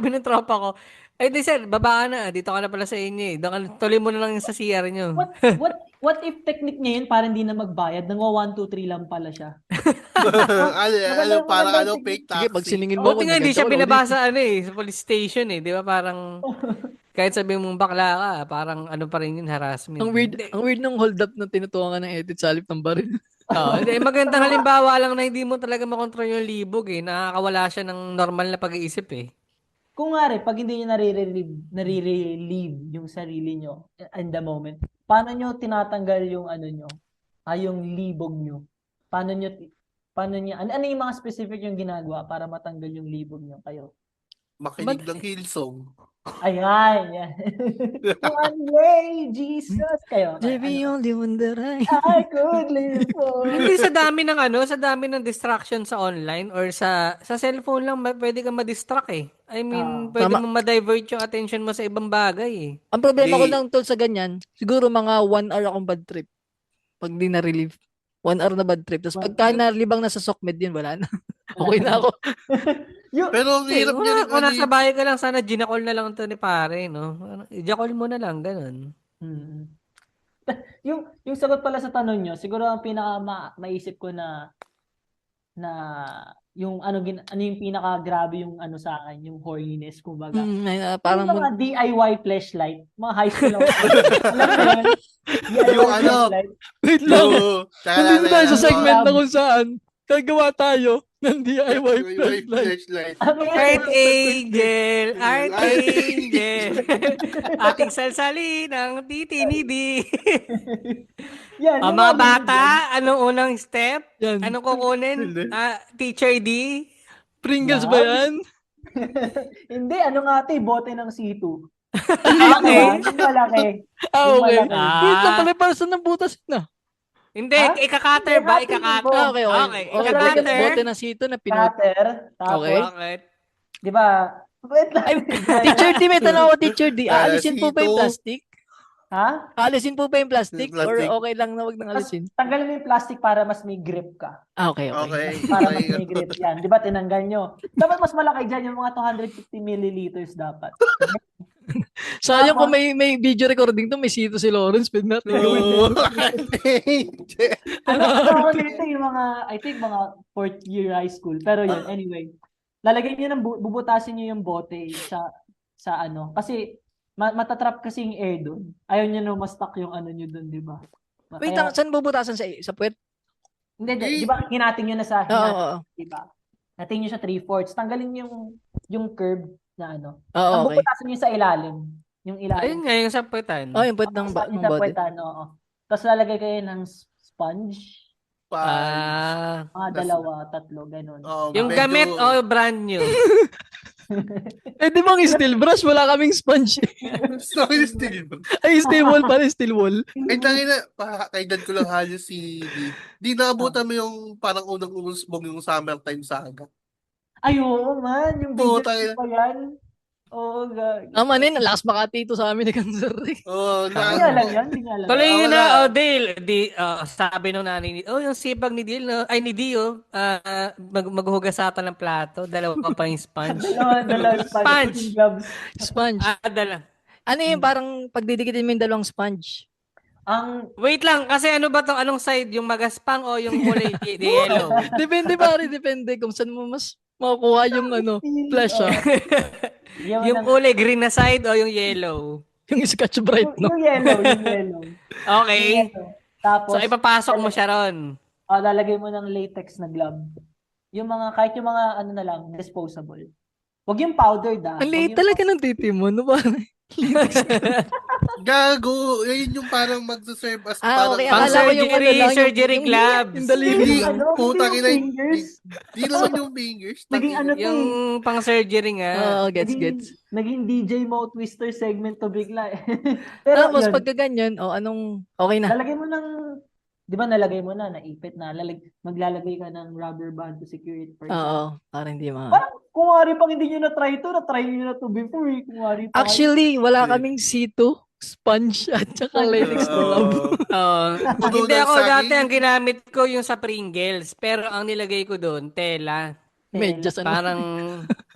ng tropa ko, ay di sir, baba ka na. Dito ka na pala sa inyo eh. Tuloy mo na lang yung sa CR nyo. What if technique niya yun para hindi na magbayad? Nang 1, 2, 3 lang pala siya. Parang fake taxi. Sige, pag siningin mo ako, Buti nga hindi siya nagkataon, binabasa sa police station eh. Di ba parang, kahit sabihin mong bakla ka, parang ano pa rin yun, harassment. Ang weird ng hold up na tinutukan ng edit sa halip ng baril. Magandang halimbawa lang na hindi mo talaga makontrol yung libog eh. Nakakawala siya ng normal na pag-iisip eh. Kung nga rin, pag hindi nyo nare-relieve yung sarili nyo in the moment, paano nyo tinatanggal yung yung libog nyo? Paano nyo, ano yung mga specific yung ginagawa para matanggal yung libog nyo kayo? Makinig ng Hillsong. Ayan, yan. One way, Jesus. Kayo. JB, only one that I could live for. Hindi sa dami ng distraction sa online or sa cellphone lang pwede kang ma-distract eh. I mean, pwede Tama. mo ma-divert yung attention mo sa ibang bagay eh. Ang problema ko Hey. lang tol sa ganyan, siguro mga 1 hour akong bad trip. Pag di na-relieve. 1 hour na bad trip. Tapos pagka nalibang na sa SOCMED yun, wala na. Okay na ako. Pero ang hirap niya rin. Kung nasa bahay ka lang, sana ginakol na lang ito ni pare, no? I-call mo na lang, ganun. Hmm. Yung sagot pala sa tanong nyo, siguro ang pinaka maisip ko na yung ano yung pinaka grabe yung sa akin, yung horniness kumbaga. Parang Yung mga DIY flashlight, mga high school lang. Alam mo yun? DIY Yung flashlight. wait lang. Nandito tayo sa segment na Lab. kung saan gagawa tayo ng DIY flashlight. flashlight. Art Angel, Art Angel, ating salsali ng titi ni D. Yan, yung Mga mga bata, anong unang step? Yan. Anong kukunin? Teacher D? Pringles ba yan? Hindi, ano nga ate, bote ng C2. Okay. Yung malaki. Okay. Yung malaki. Wait lang pala, para saan ng butas na? Hindi, Ha? ika-cutter ba? Ika-cutter Ika-cutter. mo. Okay. Okay, Okay, ika-cutter. bote na sito na pinut. Cutter. Tapos, Okay. Bakit? di ba, wait lang. Teacher D, may tanong ako, Teacher D. Aalisin po ba yung C2? plastic? Ha? Aalisin po ba yung plastic? Or Plastic. okay lang na wag nang alisin? Tanggalin mo yung plastic para mas may grip ka. Okay. Okay. Para mas may grip yan. Di ba, tinanggal nyo. Dapat mas malaki dyan yung mga 250 milliliters dapat. Sayang kung may video recording to, may sito si Lawrence, pwede natin gawin. Ako dito yung mga, I think mga 4th year high school. Pero yun, anyway. Lalagyan nyo ng, bubutasin nyo yung bote sa kasi matatrap kasi yung air doon. Ayaw nyo na ma-stuck yung nyo doon, di ba? Wait, saan bubutasan sa puwet? Hindi, Eh. di ba hinating nyo na sa Oo, oo. di ba? Hinating nyo siya 3/4. Tanggalin yung curve na ano. Oo, Ang okay. bubutasan nyo sa ilalim. Yung ilalim. Ayun nga, yung saputan. Oh, yung pwede ng, Yung ng sa body. puwetan, oo. Tapos lalagay kayo ng sponge. Ah, Mga dalawa, tatlo, ganun. yung medyo- gamit o brand new? Eh, di ba ang steel brush? Wala kaming sponge. Sorry, still. Ay, steel wall pala, steel wall. Ay, tangina, pakakaidan ko lang halos si Di naabutan mo yung parang unang umusbong yung summertime saga. Ay, oo man. Yung video Puta, pa yan. Oo, gag. Tama na yun, lakas makatito sa amin ni Cancer. Oh, Hindi nga alam yan, hindi nga alam. Tuloy yun wala. na, Dale. Sabi nung nanay ni, yung sipag ni Dale, no? Ay, ni Dio, maghuhugas ata ng plato. Dalawa pa yung sponge. Dalawa Sponge. yung gloves. Sponge. Dala. Ano yung parang pagdidikitin mo yung dalawang sponge? Ang Wait lang, kasi ano ba to? Anong side? Yung magaspang o yung kulay yellow? Depende pare, depende kung saan mo mas makukuha yung flash Yung kulay green na side o yung yellow? yung Scotch Brite, no? Yung yellow. Okay. Tapos, So, ipapasok mo siya ron. lalagay mo ng latex na glove. Yung kahit yung mga ano na lang, disposable. Huwag yung powdered Ang liit talaga ng titi mo, no pare? Gago, yun yung parang magsaserve as Okay. Pang Akala ko yung surgery, lang, surgery yung gloves. Yung daliri Hindi, lang. putang ina, fingers. di naman yung fingers. Naging ano to Yung pang surgery nga. Oo, gets. Naging DJ Mo Twister segment to bigla eh. Pero Tapos yun, pagka ganyan, anong, okay na. lalagay mo ng, di ba nalagay mo na, naipit na, maglalagay ka ng rubber band to secure it. For Oo, para hindi Parang, kung wari pang hindi nyo na-try nyo na to before eh. Kung wari pa. Actually, wala Yeah. kaming C2, sponge, at saka latex na lab. Hindi Puno ng ako saging. dati ang ginamit ko yung sa Pringles. Pero ang nilagay ko doon, tela. Medyas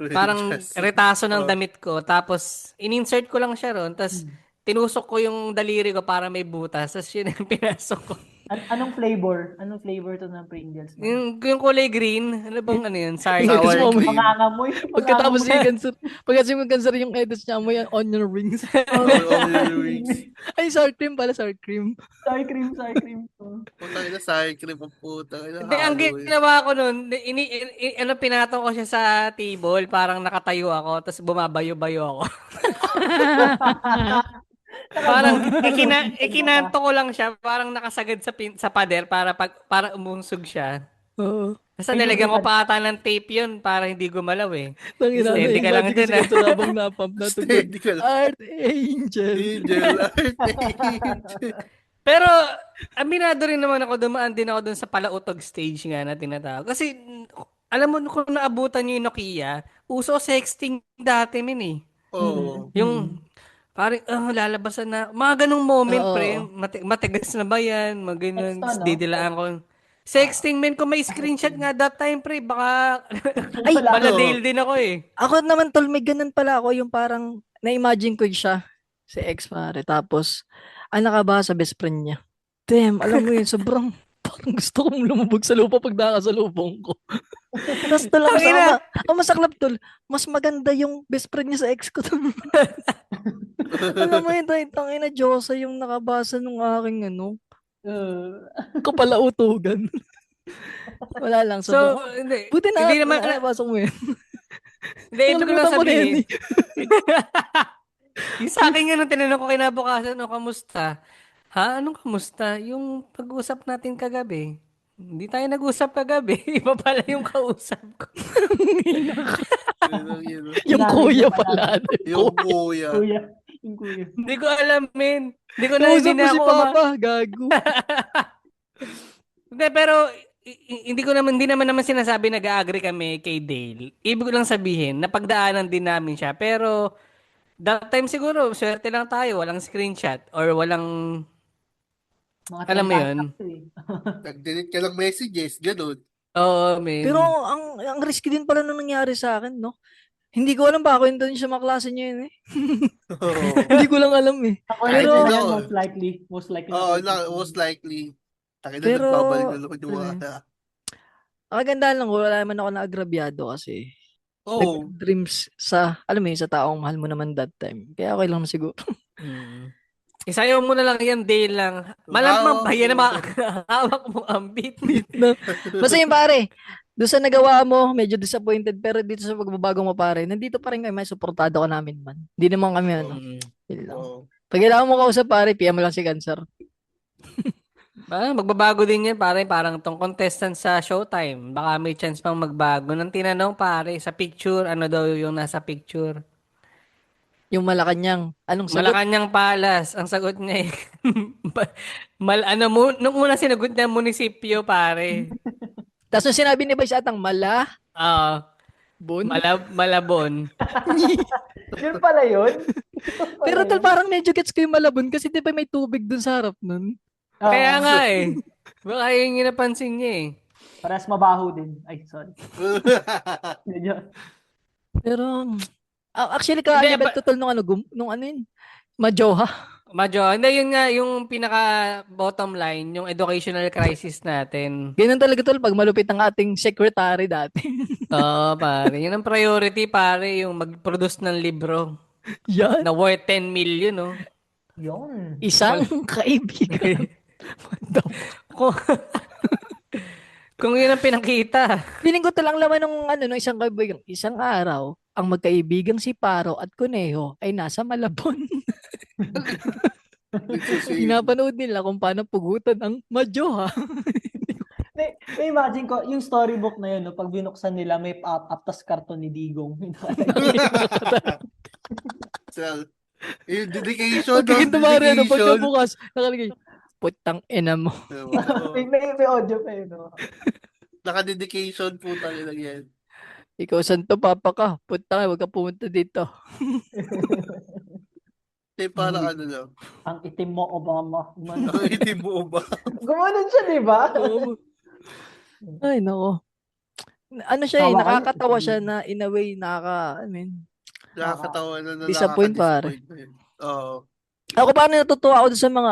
Parang retaso ng damit ko. Tapos, in-insert ko lang siya ron. Tapos, tinusok ko yung daliri ko para may butas. Tapos, yun ang pinasok ko. Anong flavor? Anong flavor to ng Pringles? Yung kulay green, ano bang ano yun? Sorry. Sour Sour cream. cream. Mangangamoy. Pagkatapos ni Cancer, pagkatapos ni Cancer yung edits niya, amoy onion rings. Ay, sour cream pala, sour cream. Sour cream. Putang ina, sour cream ang putang ina. Hindi, ang halo eh. ginawa ko nun, pinatong ko siya sa table, parang nakatayo ako, tapos bumabayo-bayo ako. Parang ikinanto ko lang siya, parang nakasagad sa pader para umunsog siya. Oo. Basta nilagyan ko pa ata ng tape yun para hindi gumalaw eh. Tangina, Steady ka lang imagine dun, si Cancer habang napump na tugod. Steady ka lang. Art Angel. Angel, Angel. Pero aminado rin naman ako, dumaan din ako dun sa palautog stage nga na tinatawag. Kasi alam mo kung naabutan niyo yung Nokia, uso sexting dati min eh. Oo. Yung parang lalabasan na mga ganung moment Oo. pre, matigas na ba yan, mga ganun, Text to, no? didilaan ko. Sexting men kung may screenshot nga that time pre, baka Ay, maladale din ako eh. Ako naman tol, may ganun pala ako yung parang na-imagine ko siya si ex pare. Tapos, nakabasa sa best friend niya. Damn, alam mo yun, sobrang parang gusto kong lumubog sa lupa pag nakasalubong ko. Tapos talaga, ang masaklap tol, mas maganda yung best friend niya sa ex ko tol. Alam mo yun, tangina Diyosa yung nakabasa nung aking kapalautugan. Wala lang. So, Sobrang, hindi. buti na, Hindi naman, nabasa mo yun. hindi, ibig ko lang Nakalimutan mo na sabihin. yan eh. Yung sa akin nga nung tinanong ko kinabukasan, kamusta? Ha? Anong kamusta? Yung pag-usap natin kagabi. Hindi tayo nag-usap kagabi. Iba pala yung kausap ko. Yung kuya pala. Yung kuya. Yung kuya. Hindi ko alam, men. Hindi ko na, Kausap hindi mo na si ako Papa, gago. Hindi, pero hindi naman sinasabi nag-agree kami kay Dale. Ibig ko lang sabihin, napagdaanan din namin siya. Pero, that time siguro, swerte lang tayo. Walang screenshot or walang, Mga alam mo yun? Nag-delete ka ng messages, ganun. Oo, men. Pero ang risky din pala nung nangyari sa akin, no? Hindi ko alam ba ako yun siya maklase niya yun eh. Oo. Hindi ko lang alam eh. Pero, Pero- most likely. Oo, most likely. Takina, Pero- nagbabalik na naman yung mga. Kagandahan lang, wala naman ako na-agrabyado kasi Oo. dreams sa, alam mo yun, sa taong mahal mo naman that time. Kaya okay lang siguro. Isayaw mo na lang yan, day lang. Malamang Hawak pa yan mo. na hawak mo ang beat. No. Basta yung pare, doon sa nagawa mo, medyo disappointed. Pero dito sa pagbabago mo pare, nandito pa rin kami, may suportado ka namin man. Hindi naman kami ano. Mm. Yun lang. Oo. Pag kailangan mo kausap pare, PM mo lang si Cancer. Magbabago din yan, pare. Parang tong contestant sa Showtime. Baka may chance pang magbago. Nang tinanong, pare, sa picture, ano daw yung nasa picture? Yung Malacanang. Anong sagot? Malacanang Palace. Ang sagot niya eh. Nung una sinagot niya, munisipyo, pare. Tapos nung sinabi ni Vice Atang, Malabon. Malabon. Yun pala yun? Pero tol, parang medyo gets ko yung Malabon kasi di ba may tubig dun sa harap nun? Kaya nga eh. Baka yun yung napansin niya eh. Parehas mabaho din. Ay, sorry. Medyo. Pero, actually, Hindi, ka-level to tol nung nung ano yun, Majoha. Hindi, yun nga, yung pinaka bottom line, yung educational crisis natin. Ganun talaga tol, pag malupit ang ating secretary dati. Oo, pare. Yun ang priority, pare, yung mag-produce ng libro Yan. na worth 10 million, no? Yun. Isang kaibigan. Kung, kung yun ang pinakita. Feeling ko talang laman ng isang kaibigan. Isang araw, ang magkaibigang si Paro at Kuneho ay nasa Malabon. Pinapanood nila kung paano pugutan ang Majoha. May imagine ko, yung storybook na yun, no, pag binuksan nila, may pop-up, tas karton ni Digong. So, yung dedication, Pagkikita no? mare, Dedication. pagkabukas, nakalagay, putang ina mo. may audio pa yun, no? Naka-dedication po tayo lang yan. Ikaw saan to, papa ka? Putang, wag ka pumunta dito. Parang ano lang. Ang itim mo, Obama. Ang itim mo ba? Gumanon siya, di ba? Ay, nako. Ano siya eh, Tawa kayo. nakakatawa siya na in a way, Nakakatawa na Disappoint, pare. nakaka-disappoint. Oo. ako parang natutuwa ako doon sa mga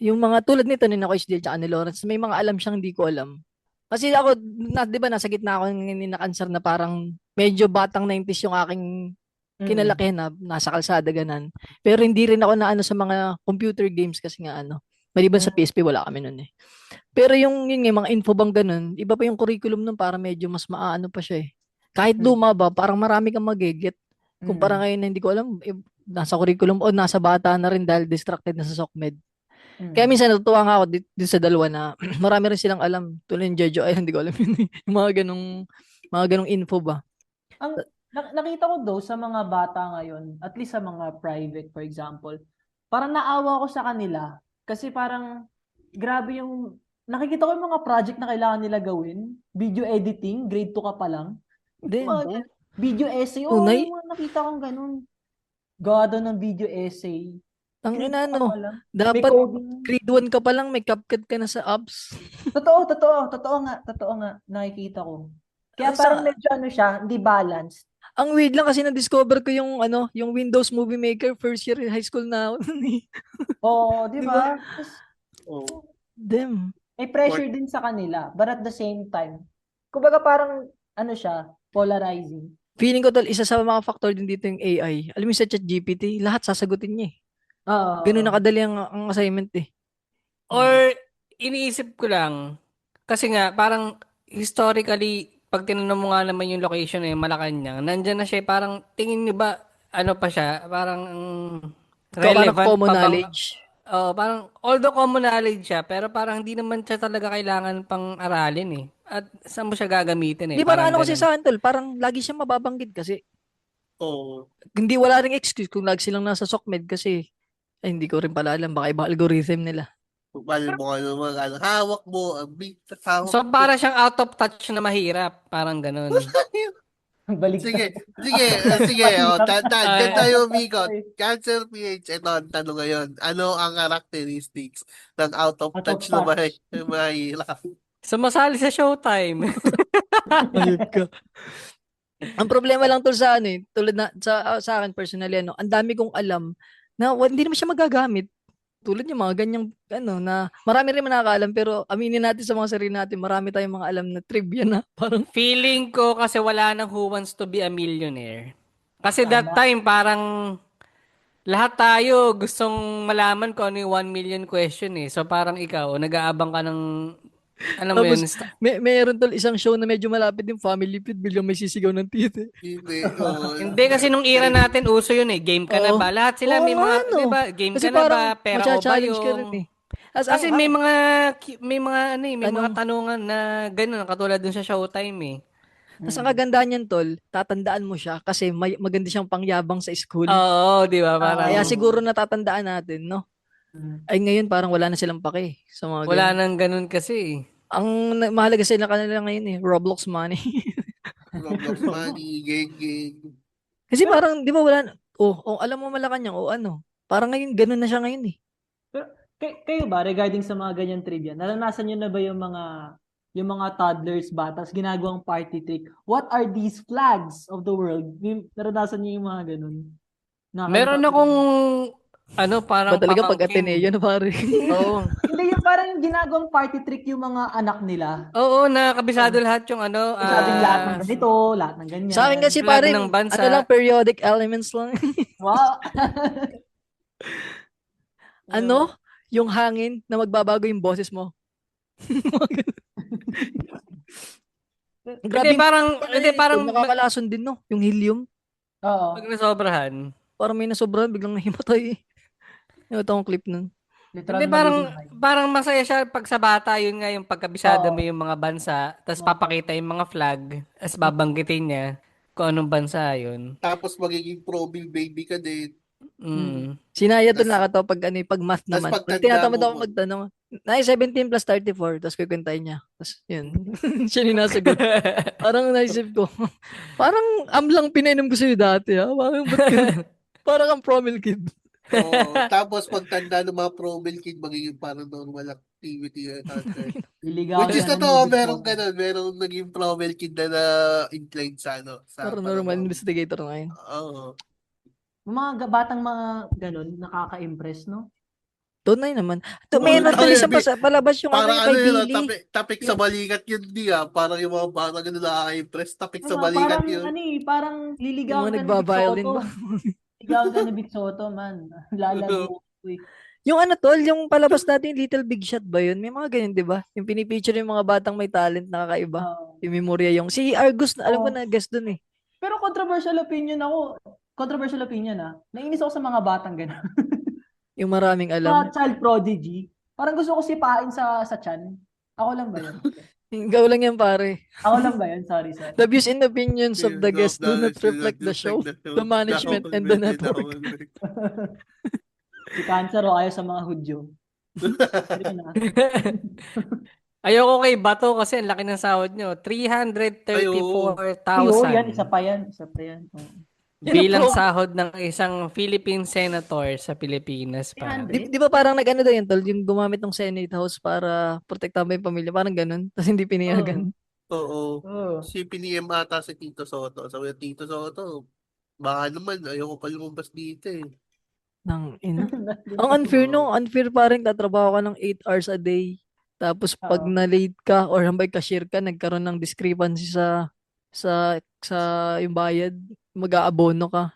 yung mga tulad nito ni Nakoy Isdil tsaka ni Lawrence, may mga alam siyang di ko alam. Kasi ako, di ba, nasa gitna ako ng na-cancer na parang medyo batang 90s yung aking kinalakihan na nasa kalsada ganan. Pero hindi rin ako na sa mga computer games kasi nga maliban sa PSP wala kami noon eh. Pero yun nga, mga infobang ganun, iba pa yung curriculum nun para medyo mas maano pa siya eh. Kahit luma ba, parang marami kang magigit. Kumpara ngayon na hindi ko alam, nasa curriculum o nasa bata na rin dahil distracted na sa SOCMED. Kaya minsan natutuwa nga ako dito sa dalawa na marami rin silang alam. Tulad yung Jojo, ay hindi ko alam yun. Yung mga ganong info ba. Ang nakita ko daw sa mga bata ngayon, at least sa mga private for example, parang naawa ko sa kanila kasi parang grabe yung nakikita ko yung mga project na kailangan nila gawin, video editing, grade 2 ka pa lang. Then, Video essay, tunay? yung mga nakita kong ganun. Gado ng video essay. Ang Grade ina 2 ka pa lang. May dapat coding. grade 1 ka pa lang, may CapCut ka na sa apps. Totoo nga, nakikita ko. Kaya parang medyo siya, hindi balanced. Ang weird lang kasi na-discover ko yung Windows Movie Maker first year in high school na ako. Oo, di ba? Oo. Damn. May pressure din sa kanila, but at the same time, kumbaga parang siya, polarizing. Feeling ko tol, isa sa mga factor din dito yung AI. Alam mo sa ChatGPT, lahat sasagutin niya eh. Ganun nakadali ang assignment eh. Or, iniisip ko lang, kasi nga, parang historically, pag tinanong mo nga naman yung location Malacanang, nandyan na siya, parang tingin niyo ba, pa siya, parang relevant Parang common pa bang- knowledge. Parang, although common knowledge siya, pero parang hindi naman siya talaga kailangan pang aralin eh. At saan mo siya gagamitin eh? Di ba na kasi ganun. sa akin tol, parang lagi siya mababanggit kasi Oo. hindi wala ring excuse kung lagi silang nasa SOCMED kasi ay, hindi ko rin pala alam, baka iba algorithm nila. Paano mo hawak mo, ang big hawak So, mo. para siyang out of touch na mahirap. Parang ganun. Sige. Diyan tayo umikot. Cancer PH, ito ang tanong ngayon. Ano ang characteristics ng out of touch na mahirap? Sumasali sa Showtime. Ayun ka. Ang problema lang tol sa tulad na sa akin personally ang dami kong alam na hindi naman siya magagamit. Tulad yung mga ganyang na marami rin nakakaalam pero aminin natin sa mga sarili natin, marami tayong mga alam na trivia na parang Feeling ko kasi wala nang Who Wants to be a Millionaire. Kasi that time parang lahat tayo gustong malaman kung ano yung 1 million question eh. So parang ikaw, nag-aabang ka ng, alam mo yun, Tapos, meron tol isang show na medyo malapit yung Family Feud, biglang may sisigaw ng tita. Hindi, oo. hindi kasi nung era natin, uso yun eh. Game ka na Oo. ba? Lahat sila Oo may nga, mga, no. di ba? Game Kasi ka na ba? parang Pera ko ba macha-challenge ka rin yung... eh. As Kasi ang, may mga ano eh, may mga tanong, tanungan na gano'n, katulad dun sa Showtime eh. tas ang kagandahan niyan, tol, tatandaan mo siya kasi maganda siyang pangyabang sa school. Oo, di ba? Parang Kaya siguro natatandaan natin, no? Mm. Ay ngayon parang wala na silang pake sa mga wala ganun. nang ganun kasi eh. Ang mahalaga sa kanila ngayon eh, Roblox money. Roblox Money, Geng. Kasi Pero- parang, di ba wala, alam mo Malacanang, ano. Parang ngayon, ganun na siya ngayon eh. Pero kayo ba regarding sa mga ganyan trivia, naranasan niyo na ba yung mga toddlers, batas, ginagawang party trick? What are these flags of the world? Naranasan niyo yung mga ganun? Meron Nakaka-encounter akong niyo? ano, Ba parang talaga pag pamangkin. Ateneo na pare. Oo. Hindi, yung parang yung ginagawang party trick yung mga anak nila. Oo, nakabisado lahat yung ano, Sabing lahat ng ganito, lahat ng ganyan. Sa akin kasi flag pare, ng bansa. ano lang, periodic elements lang. Wow. Ano? Yung hangin na magbabago yung boses mo. Grabe, Hindi parang nakakalason din no, yung helium. Oo. pag nasobrahan. Parang may nasobrahan, biglang nahimatay. Ito akong clip nun. Literal Hindi na parang masaya siya pag sa bata, yun nga yung pagkabisado Oo. mo yung mga bansa, tapos Oo. papakita yung mga flag, tapos babanggitin niya kung anong bansa yun. Tapos magiging pro-bill baby ka din. Mm. Sinaya to Tas- nakatawa pag pag math tas naman. pagtanda Tinatamad mo ako magtanong. 17 plus 34, tapos kukwentahin niya. Tapos yun. Siya ninasagot. Parang naisip ko, parang amlang pinainom ko sa'yo dati ha. Parang ba't ka, parang kang promil kid. Oo. Tapos pagtanda ng mga pro-bill kid, magiging paranormal activity. Iligaw Which is ka ng totoo, nudist meron photo. ganun. Merong naging pro-bill kid na inclined sa sa Parang normal paranormal. investigator na yun. Oo. Yung mga batang mga ganun, nakaka-impress, no? Tunay naman. Oo, May natal tama isang yun. palabas yung ano Parang yung ano kay yun, Billy. tapik sa balikat yun, di Parang yung mga bata ganun nakaka-impress. Tapik sa Diba? balikat Parang, yun. parang Yung liligawan mga ka ni Vic nagbabiolin Soto. ba? Liligawan ka ni Vic Soto, man. Lalago. Uy. Yung ano tol, yung palabas natin, Little Big Shot ba yun? May mga ganyan, di ba? Yung pinipicture yung mga batang may talent na kakaiba. Oo. Yung memorya yung, si Argus, alam ko Oo. na guest dun eh. Pero controversial opinion ako. Controversial opinion, Naiinis ako sa mga batang ganun. Yung maraming Mga alam. child prodigy. Parang gusto ko sipain sa chan. Ako lang ba yun? Ikaw lang yan pare. Ako lang ba yun? Sorry. The views and opinions of the guests do not reflect the show, the management, and the network. Si Cancer o ayaw sa mga Hudyo. Hindi ka na. Ayoko kay Bato kasi ang laki ng sahod nyo. Ay, oo, yan. 334,000 Isa pa yan. Oo. bilang sahod ng isang Philippine senator sa Pilipinas pa. 300? Di ba parang nag-ano daw yun tol, yung gumamit ng Senate House para protektahan ba yung pamilya, parang ganun. Tapos hindi pinayagan. Oo. Oo. Si PNM ata si Tito Soto. Sabi niya, Tito Soto, baka naman, ayoko pa lumabas dito eh. Nang ina. Ang unfair no, unfair parang tatrabaho ka ng 8 hours a day. Tapos pag Oo. na-late ka or hambay cashier ka, nagkaroon ng discrepancy sa yung bayad, mag-aabono ka.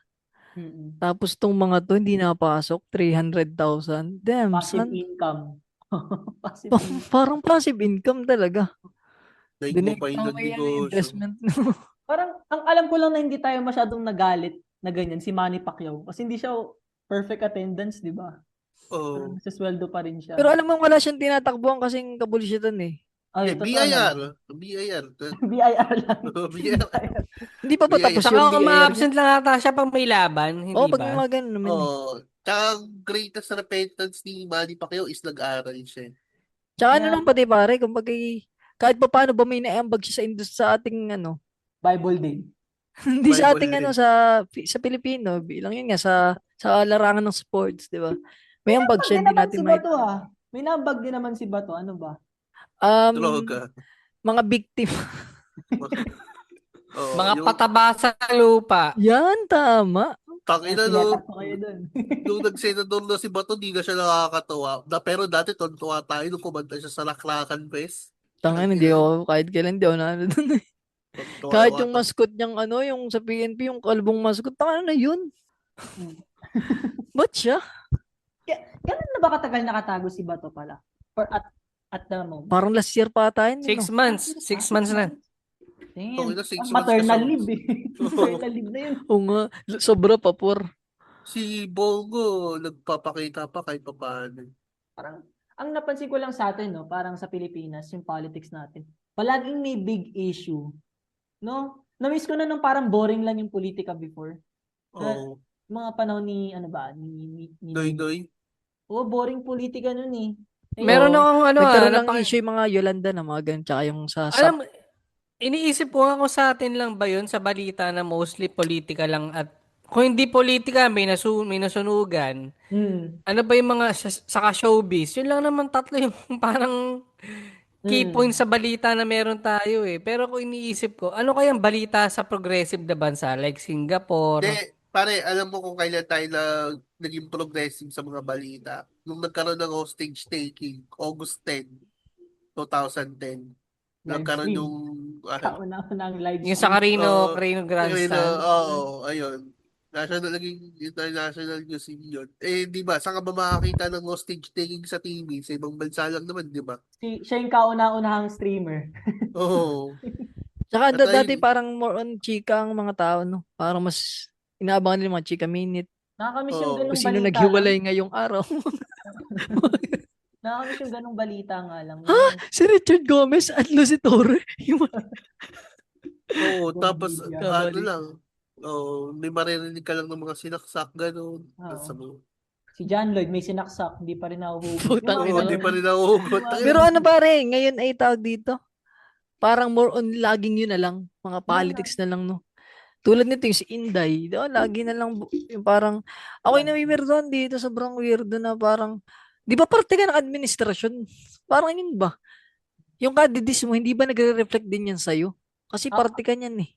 Mm-mm. Tapos tong mga to hindi napasok, 300,000. Damn, Passive son. income. Passive income. Parang passive income talaga. Daig mo Dinig pa yun ng may negosyo. investment. Parang, ang alam ko lang na hindi tayo masyadong nagalit na ganyan, si Manny Pacquiao. Kasi hindi siya perfect attendance, di ba? Oo. Sa sweldo pa rin siya. Pero alam mo wala siyang tinatakbuhan kasing kabulsitan eh. Ay, totoo BIR. naman. BIR. BIR lang. BIR. Hindi pa ba BIR. tapos Saka yung kung BIR niya? ma-absent lang ata siya pag may laban, hindi Oo, pag ba? may mga ganun naman eh. Oo. Tsaka ang greatest repentance ni Manny Pacquiao is nag-aaral siya. Tsaka ano Yeah. lang pati pare, kung kahit pa paano ba may naiambag siya sa ating ano, Bible Day. hindi sa Bible ating din. ano, sa Pilipino, bilang yun nga, sa larangan ng sports, di ba? May ambag siya, hindi natin Bato, May nabag din naman si Bato. Ano ba? Droga. Mga victim. Oo, Mga yung pataba sa lupa. Yan, tama. tangina Sinetak no. ko kayo dun. Nung nag-senador na si Bato, di na siya nakakatawa. Pero dati, tontuwa tayo nung kumanta siya sa Laklakan Fest. Tangan, hindi ako, kahit kailan hindi ako nalo dun eh. Tontuwa Kahit tayo. yung mascot niyang ano, yung sa PNP, yung kalbong mascot, tangan na yun. Ba't siya? Ganun na ba katagal nakatago si Bato pala? Or at the moment? Parang last year pa tayo, no? 6 months. 6 months na. Damn. Okay na, 6 months Maternal na siya. leave eh. Maternal leave na yun. Oo nga, sobra pa, por. Si Bongo, nagpapakita pa kahit pa paano. Parang, ang napansin ko lang sa atin, no, parang sa Pilipinas, yung politics natin, palaging may big issue. No? Na-miss ko na nung parang boring lang yung politika before. Oo. Mga panahon ni, ano ba, ni Noy. Oo, boring politika nun eh. Meron Oo. akong ano, Nagkaroon ng issue yung mga Yolanda na mga ganun, tsaka yung sa alam, iniisip ko nga kung sa atin lang ba yun sa balita na mostly politika lang at kung hindi politika, may nasunugan. Ano ba yung mga saka showbiz? Yun lang naman tatlo yung parang key points sa balita na meron tayo eh. Pero kung iniisip ko, ano kayang balita sa progressive na bansa like Singapore? Pare, alam mo kung kailan tayo naging progressive sa mga balita? Nung nagkaroon ng hostage taking, August 10, 2010. Nagkaroon stream. yung Kauna-unang live Yung sa stream. Carino Grandstand. Oo, ayun. Naging international news yun. Eh, di ba? Saan ka ba makakita ng hostage taking sa TV? Sa ibang bansa lang naman, di ba? Siya yung kauna-unahang streamer. Oo. Tsaka At dati ayun, parang more on chika ang mga tao, no? Parang mas inaabangan nila yung mga chika minute. Nakakamiss yung Oo. ganung Kung sino balita naghiwalay lang. ngayong araw. Nakakamiss yung ganung balita nga lang. Si Richard Gomez at Lucy Torre. oo, tapos Bigyan. ano Kabalik. lang. Oo, may maririnig ka lang ng mga sinaksak, gano'n. Oo. Tapos Si John Lloyd may sinaksak, hindi pa rin nahuhugot. Putang Yung mga ina. hindi ganun. pa rin nahuhugot. Yung mga Pero ganun. ano pare, ngayon ay tawag dito. Parang more on laging yun na lang. Mga politics na lang, no? Tulad nito yung si Inday. Lagi na lang yung parang, ako yung nami-weirdoan dito. Sobrang weirdo na parang, di ba parte ka ng administrasyon? Parang yun ba? Yung kadidis mo, hindi ba nagre-reflect din yan sa'yo? Kasi parte ka niyan eh.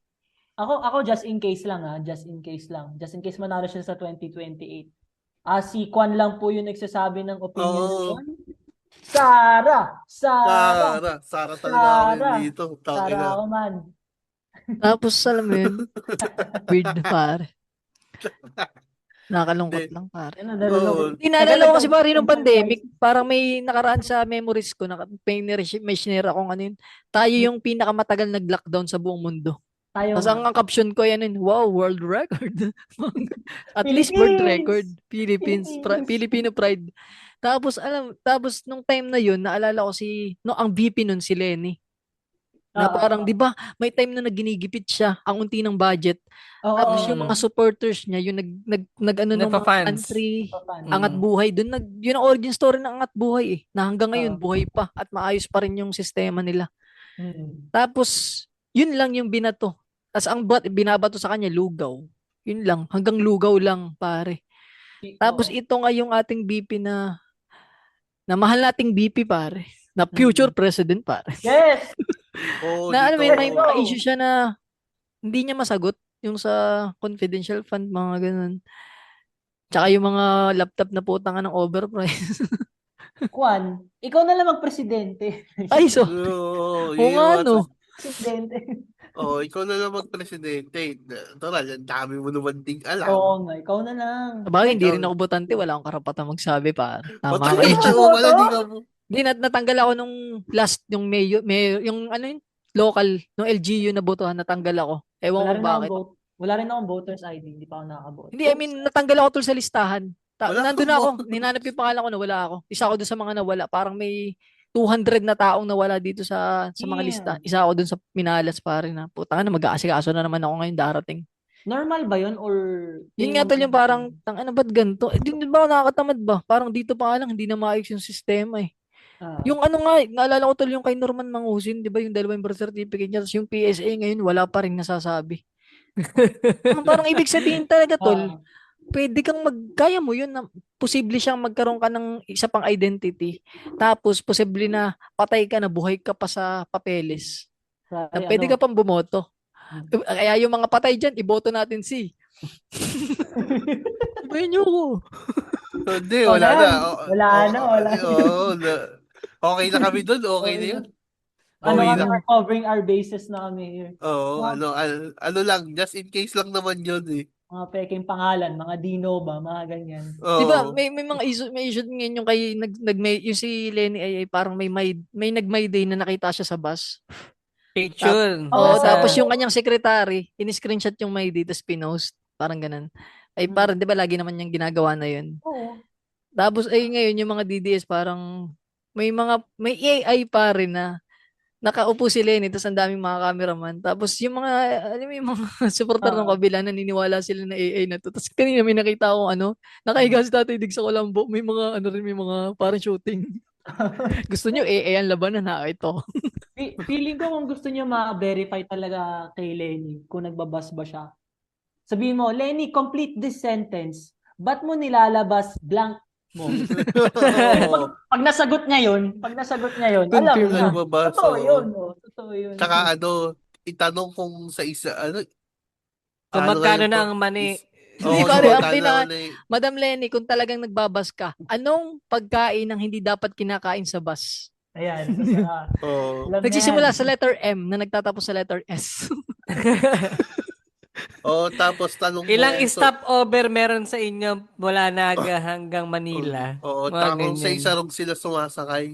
Ako just in case lang just in case lang. Just in case manalo siya sa 2028. Si Kwan lang po yung nagsasabi ng opinion Oo. niya. Sara Sara talaga ako dito. Sara ako man. Tapos alam mo yun, weird na pare. Nakalungkot Hindi. lang pare. Ano, nalulungkot. Hindi, naalala ko kasi pare nung pandemic, parang may nakaraan sa memories ko, may share akong ano yun, tayo yung pinakamatagal nag-lockdown sa buong mundo. Tayo Tapos ang caption ko yan yun, wow, world record. At least world record. Filipino pride. Tapos nung time na yun, naalala ko ang VP nun si Lenny. Na parang, di ba, may time na nagginigipit siya, ang unti ng budget. Tapos yung mga supporters niya, yung nag-ano ng mga Nagpa-fans. country, Angat Buhay. Yun ang origin story ng Angat Buhay eh. Na hanggang ngayon, buhay pa at maayos pa rin yung sistema nila. Tapos, yun lang yung binato. Tapos ang binabato sa kanya, lugaw. Yun lang. Hanggang lugaw lang, pare. Tapos ito nga yung ating BP na mahal nating BP, pare. Na future president, pare. Yes! Oo, Na alam mo dito. yun, may mga issue siya na hindi niya masagot. Yung sa confidential fund, mga ganun. Tsaka yung mga laptop na putang ng overprice. Kwan, ikaw na lang magpresidente. Ay, so. Oo, Oo nga, no. Presidente. ikaw na lang magpresidente. Total, ang dami mo naman ding alam. Oo nga, ikaw na lang. Sabagay, hindi rin ako botante. Wala akong karapatan magsabi, pare. Tama Ba't ka. issue mo pala, di ka mo? Hindi, natanggal ako nung last, yung yung ano yun, local, nung LGU na botohan, natanggal ako. Ewan ko bakit. Wala rin akong voter's ID, hindi pa ako nakaka-vote. Hindi, I mean, natanggal ako tol sa listahan. Wala Nandun akong ako, ninanap yung pangalan ko, nawala ako. Isa ako dun sa mga nawala. Parang may 200 na taong nawala dito sa mga lista. Isa ako dun sa minalas pare na. Putang na, mag-aasikaso na naman ako ngayon darating. Normal ba yun or Yun nga tol yung parang, ano ba't ganito? Eh, di ba ako nakakatamad ba? Parang dito pa nga lang, hindi na maayos yung sistema eh. Yung ano nga, naalala ko tol yung kay Norman Mangusin, di ba yung dalawang birth certificate niya, tapos yung PSA ngayon, wala pa rin nasasabi. Parang ibig sabihin talaga tol, pwede kang kaya mo yun na posible siyang magkaroon ka ng isa pang identity. Tapos posible na patay ka na buhay ka pa sa papeles. Na pwede ka pang bumoto. Kaya yung mga patay dyan, iboto natin si. Sabayin niyo ko. Hindi, wala na. Wala na. Okay na kami doon, okay na yun. Covering our bases na kami here. Oo, ano lang, just in case lang naman yun eh. mga peking pangalan, mga Dino ba, mga ganyan. Di ba, Oo. may mga issue din ngayon yung kay yung si Lenny ay parang may nag-my day na nakita siya sa bus. Picture. Oo, Tapos Nasa, yung kanyang secretary, in-screenshot yung my day tapos pinost, parang ganun. Ay parang 'di ba lagi naman niyang ginagawa na 'yun. Oo. Tapos ay ngayon yung mga DDS parang may AI pa rin na nakaupo si Lenny tapos ang daming mga cameraman. Tapos yung mga alam mo yung mga supporter ng Oo. kabila naniniwala sila na AI na to. Tapos kanina may nakita akong nakahiga si Tatay Dig sa Colombo. May mga may mga parang shooting. Gusto niyo AI ang labanan ha ito. Feeling ko kung gusto niyo ma-verify talaga kay Lenny kung nagbabas ba siya. Sabihin mo, Lenny, complete this sentence. Ba't mo nilalabas blank mo? Pag nasagot niya yun, alam mo Confirm na. na. Nagbabasa. Totoo yun, oh. Totoo yun. Tsaka itanong kung sa isa, kung ano magkano ngayon na po? ang mani. Hindi Oo, pare, ang magkano pinaka- naman eh. Madam Lenny, kung talagang nagbabas ka, anong pagkain ang hindi dapat kinakain sa bus? Ayan. So, Oo. alam na Nagsisimula yan. sa letter M na nagtatapos sa letter S. Oo, tapos tanong mo. Ilang stopover meron sa inyo mula Naga hanggang Manila? Oo, Mga tsaka kung sa ganyan. isarog sila sumasakay.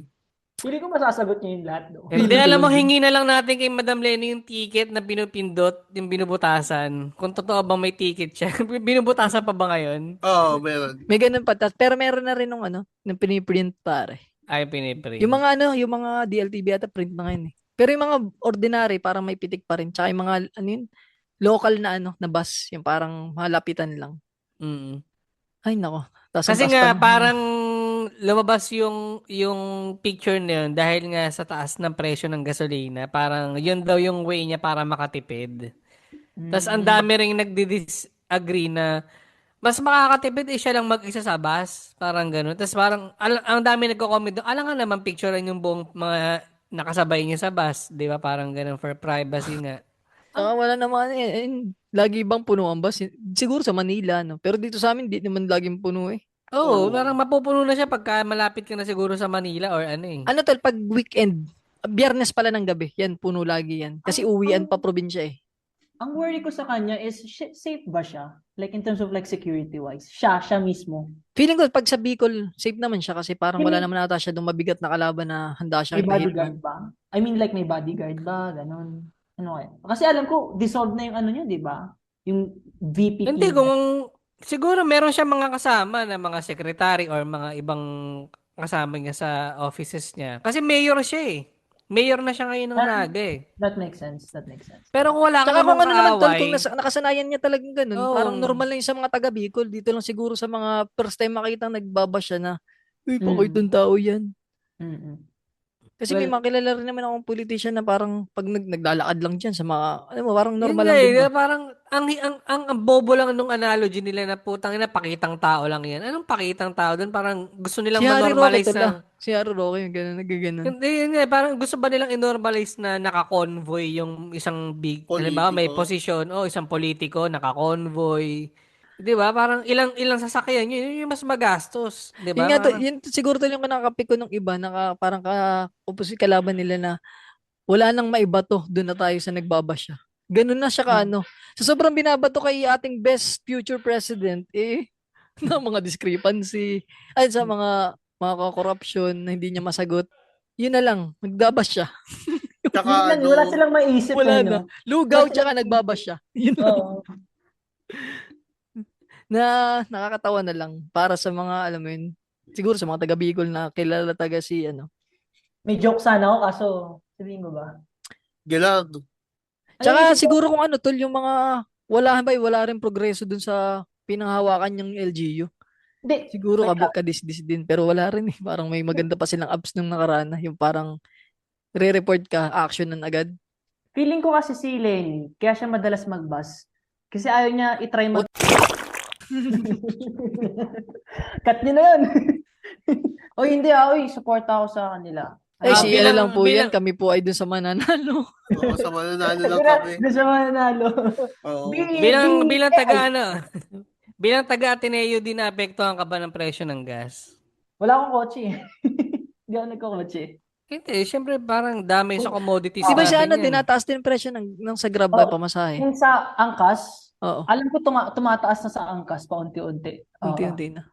Feeling ko masasagot niya yung lahat, no? Hindi, Feeling ko alam mo, lang din. hingi na lang natin kay Madam Lenny yung ticket na pinupindot, yung binubutasan. Kung totoo bang may ticket siya. Binubutasan pa ba ngayon? Oo, meron. May ganun pa. Pero meron na rin nung piniprint pare. Ay, piniprint. Yung mga DLTV ata print na ngayon eh. Pero yung mga ordinary, parang may pitik pa rin. Tsaka yung mga, local na na bus. Yung parang malapitan lang. Mm. Ay, nako. Tas ang Kasi taas nga, pa ng- parang lumabas yung picture na yun dahil nga sa taas ng presyo ng gasolina. Parang yun daw yung way niya para makatipid. Tapos ang dami ring nagdi-disagree na mas makakatipid siya lang mag-isa sa bus. Parang gano'n. Tapos parang ang dami nagko-comment doon. Alam nga naman picturean yung buong mga nakasabay niya sa bus. Di ba? Parang gano'n for privacy nga. Saka wala naman lagi bang puno ang bus? Siguro sa Manila, no? Pero dito sa amin, di naman laging puno eh. Oo, parang mapupuno na siya pagka malapit ka na siguro sa Manila or ano eh. Ano tol, pag weekend, Biyernes pala ng gabi, yan, puno lagi yan. Kasi uwian pa probinsya eh. Ang worry ko sa kanya is, safe ba siya? Like, in terms of like security-wise. Siya mismo. Feeling ko, pag sa Bicol, safe naman siya kasi parang wala Hindi. naman ata siya doon mabigat na kalaban na handa siya May ipahit bodyguard mo. ba? I mean, like, may bodyguard ba? Ganon. Ano kaya? Kasi alam ko, dissolved na yung ano niya, di ba? Yung VP. Hindi, kung siguro meron siya mga kasama na mga secretary or mga ibang kasama niya sa offices niya. Kasi mayor siya eh. Mayor na siya ngayon ng Naga eh. That makes sense. Pero kung wala ka Tsaka kung namang ano naman tol, kaaway, kung nakasanayan niya talagang ganun, Oo. parang normal lang yun sa mga taga Bicol. Dito lang siguro sa mga first time makita nagbaba siya na, uy, pakit ng tao yan. Mm-mm. Kasi may Well, mga kilala rin naman akong politician na parang pag naglalakad lang dyan sa mga, parang yun normal nga lang eh, din ba? parang ang bobo lang nung analogy nila na putang ina pakitang tao lang yan. Anong pakitang tao doon? Parang gusto nilang Si Harry Roque ma-normalize tol na. Si Harry Roque yung gano'n, nagaganon. Hindi, yun nga, parang gusto ba nilang i-normalize na naka-convoy yung isang big, halimbawa may Politiko. posisyon, isang politiko, naka-convoy. Di ba? Parang ilang sasakyan, yun yung mas magastos. Di ba? Yun nga to, Parang, yun siguro tol yung kinakapi ko ng iba, parang opposite kalaban nila na wala nang maibato, doon na tayo sa nagbabasya. Ganun na siya Sa sobrang binabato kay ating best future president, na mga discrepancy, ay sa mga corruption na hindi niya masagot, yun na lang, nagbabas siya. Tsaka wala silang maiisip Wala eh, na. no? Lugaw tsaka nagbabas siya. Yun lang. Oo. Na nakakatawa na lang para sa mga, alam mo yun, siguro sa mga taga Bicol na kilala taga si, May joke sana ako, kaso sabihin ko ba? Gilag. Tsaka Ay, siguro kung ano tol, yung mga, wala rin progreso dun sa pinanghawakan niyang LGU. Hindi. Siguro kadis-dis din, pero wala rin eh. Parang may maganda pa silang apps nung nakaraan na, yung parang re-report ka, action na agad. Feeling ko kasi si Lenny, kaya siya madalas mag-bus. Kasi ayaw niya itry mag... Cut niyo na yun. Oy, hindi support ako sa kanila. Ay, Ah, si bilang- lang po yan, bilang- kami po ay dun sa mananalo. Oo, sa mananalo lang kami. Doon siya mananalo. Oo. bilang taga ano, bilang taga Ateneo din naapektuhan ka ba ng presyo ng gas? Wala akong kotse. Hindi ako nagkakotse. Hindi, syempre parang dami sa commodities Di ba siya natin yan. tinataas din presyo ng sa Grab Oh. pamasahe? Yung sa angkas, Oo, Alam ko tumataas na sa angkas paunti-unti. Oo. unti-unti na.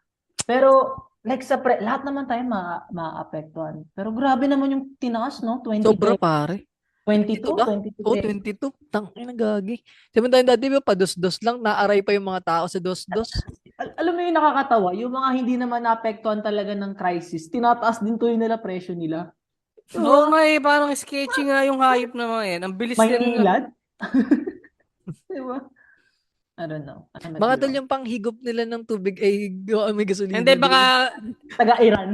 Pero like lahat naman tayo maapektuhan. Pero grabe naman yung tinaas, no? Sobra 22, pare. 22, ba? 22 Oh, pesos. 22. Tangina gagi. Samantalang dati ba pados-dos lang, naaray pa yung mga tao sa dos-dos. Alam mo yung nakakatawa, yung mga hindi naman naapektuhan talaga ng crisis, tinataas din tuloy nila presyo nila. Oo nga eh, parang sketchy nga yung hype na mga yan. Ang bilis nila. Maynilad? Diba? I don't know. I might Baka be tol wrong. yung panghigop nila ng tubig ay may gasolina. Hindi, doon. baka, Taga-Iran.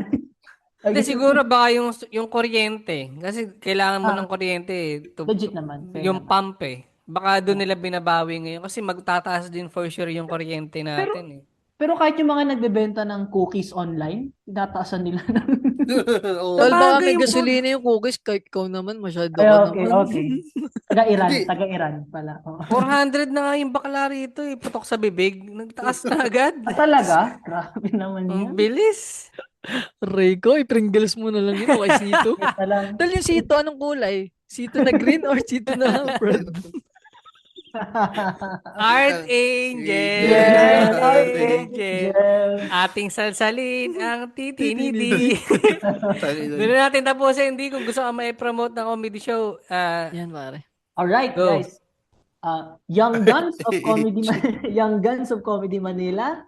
hindi siguro baka yung kuryente. Kasi kailangan mo ng kuryente eh. Legit naman. Fair Yung naman. pump eh. Baka doon nila binabawi ngayon. Kasi magtataas din for sure yung kuryente natin eh. Pero kahit yung mga nagbebenta ng cookies online, tinataasan nila ng... Oo. Tol, baka Sabagay may yung gasolina yung cookies kahit ikaw naman masyado Ay, ka okay, naman. okay. Taga-Iran. Hindi. Taga-Iran pala. Oo. 400 na nga yung bakla rito eh. Putok sa bibig. Nagtaas na agad. Talaga? Grabe naman Ang yan. bilis. Rico, i-Pringles mo na lang yun o kay Sito. Ito lang. Tol, yung Sito, anong kulay? Sito na green or Sito na red? Art Angel. Yes, Art okay. Angel. Yes. Ating salsalin ang titinidi. Tangina. Doon na natin tapusin. Hindi kung gusto ka ma-promote ng comedy show. Yan, pare. Alright, Go. guys. Young Guns of Comedy Young Guns of Comedy Manila.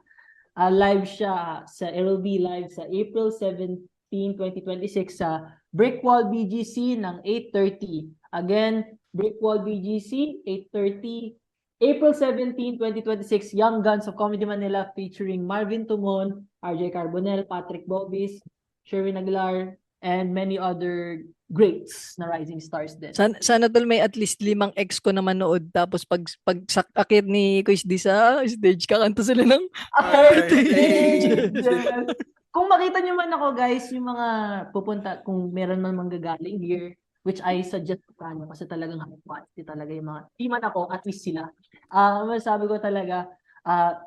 Live siya sa LB Live sa April 17, 2026 sa Brickwall BGC ng 8:30. Again, Brickwall BGC 8:30 April 17, 2026 Young Guns of Comedy Manila featuring Marvin Tumon, RJ Carbonell, Patrick Bobis, Sherwin Aguilar, and many other greats na rising stars din. Sana tol may at least 5 ex ko na manood tapos pag sakit ni Kuis D sa stage kakanta sila ng Angel. Kung makita nyo man ako guys, yung mga pupunta, kung meron man manggagaling here, which I suggest kano kasi talagang high talaga yung mga, di man ako, at least sila. Masabi ko talaga,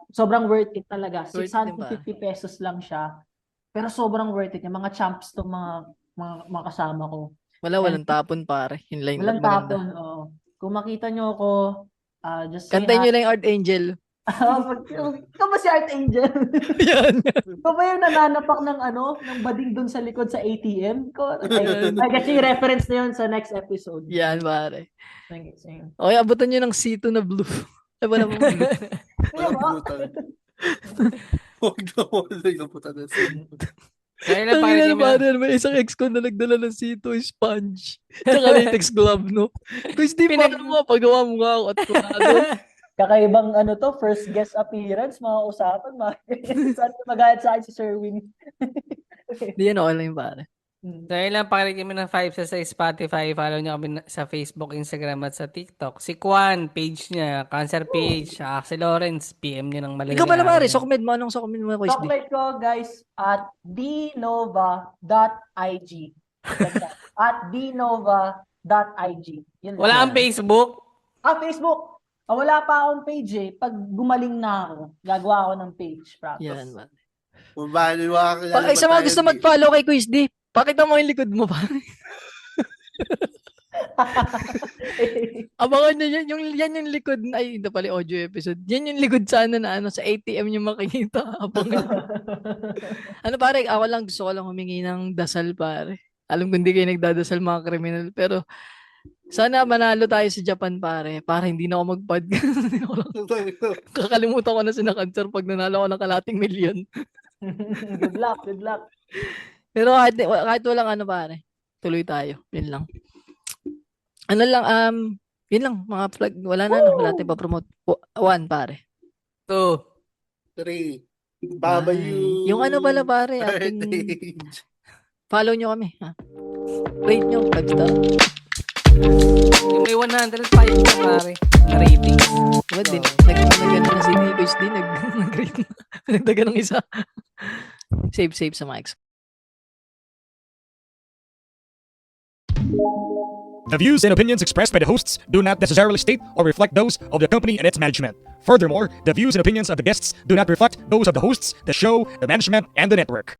sobrang worth it talaga. Worth it din ba? 650 pesos lang siya. Pero sobrang worth it. Yung mga champs tong mga kasama ko. walang tapon pare. Yun lang yung Walang maganda. tapon, oo. Kung makita nyo ako, just say Kantayin hi. nyo lang yung Art Angel. Ikaw ba si Art Angel? Yan. Ikaw ba yung nananapak ng bading dun sa likod sa ATM? I guess yung reference na yun sa next episode. Yan pare. Sige. Okay, abutan nyo ng Sito na blue. Ay, wala mo. Walang butang. Huwag na wala yung puta na Kaya lang Tangina pare na pare, may isang ex ko na nagdala ng Sito sponge. Tsaka latex glove, no? Kuis di pa mo, pagawa mo nga ako at kumado. Kakaibang first guest appearance, mga usapan. Saan mag-add sa akin si Sherwin? Di yan, okay lang yung pare. Dahil lang pare kami ng 5 sa Spotify. Follow nyo kami sa Facebook, Instagram at sa TikTok. Si Kwan, page niya. Cancer page. Si Lawrence, PM niya ng malaking Ikaw pala pare, araw. Sokmed mo. Anong Sokmed mo, Kuis di? Document ko, guys, at dnova.ig. At dnova.ig. Yun lang. Wala ang Facebook. Facebook. Wala pa akong page eh. Pag gumaling na ako, gagawa ako ng page. Promise. Yan, man. Ano Sa mga gusto mag-follow kay Kuis D, pakita mo yung likod mo, pare. Abangan nyo yan. Yan yung likod. Ay, hindi pala audio episode. Yan yung likod sana na sa ATM nyo makikita. Abangan. Pare, ako lang gusto ko lang humingi ng dasal, pare. Alam ko hindi kayo nagdadasal mga kriminal, pero sana manalo tayo sa Japan, pare. Para hindi na ako mag-podcast. Kakalimutan ko na sinakancer pag nanalo ako ng kalating milyon. Good luck, good luck. Pero kahit walang pare. Tuloy tayo. Yun lang. Yun lang, mga plug. Wala na, wala tayong pa-promote. 1, pare. 2. 3. Babayu. Yung pala, pare, ating follow nyo kami. Ha? Rate nyo, 5 star. Yung may 105 na pare. Na rating. Diba, nagdagan na si Nico's din. Nag-rate na. Nagdagan ng isa. Save sa mics. The views and opinions expressed by the hosts do not necessarily state or reflect those of the company and its management. Furthermore, the views and opinions of the guests do not reflect those of the hosts, the show, the management, and the network.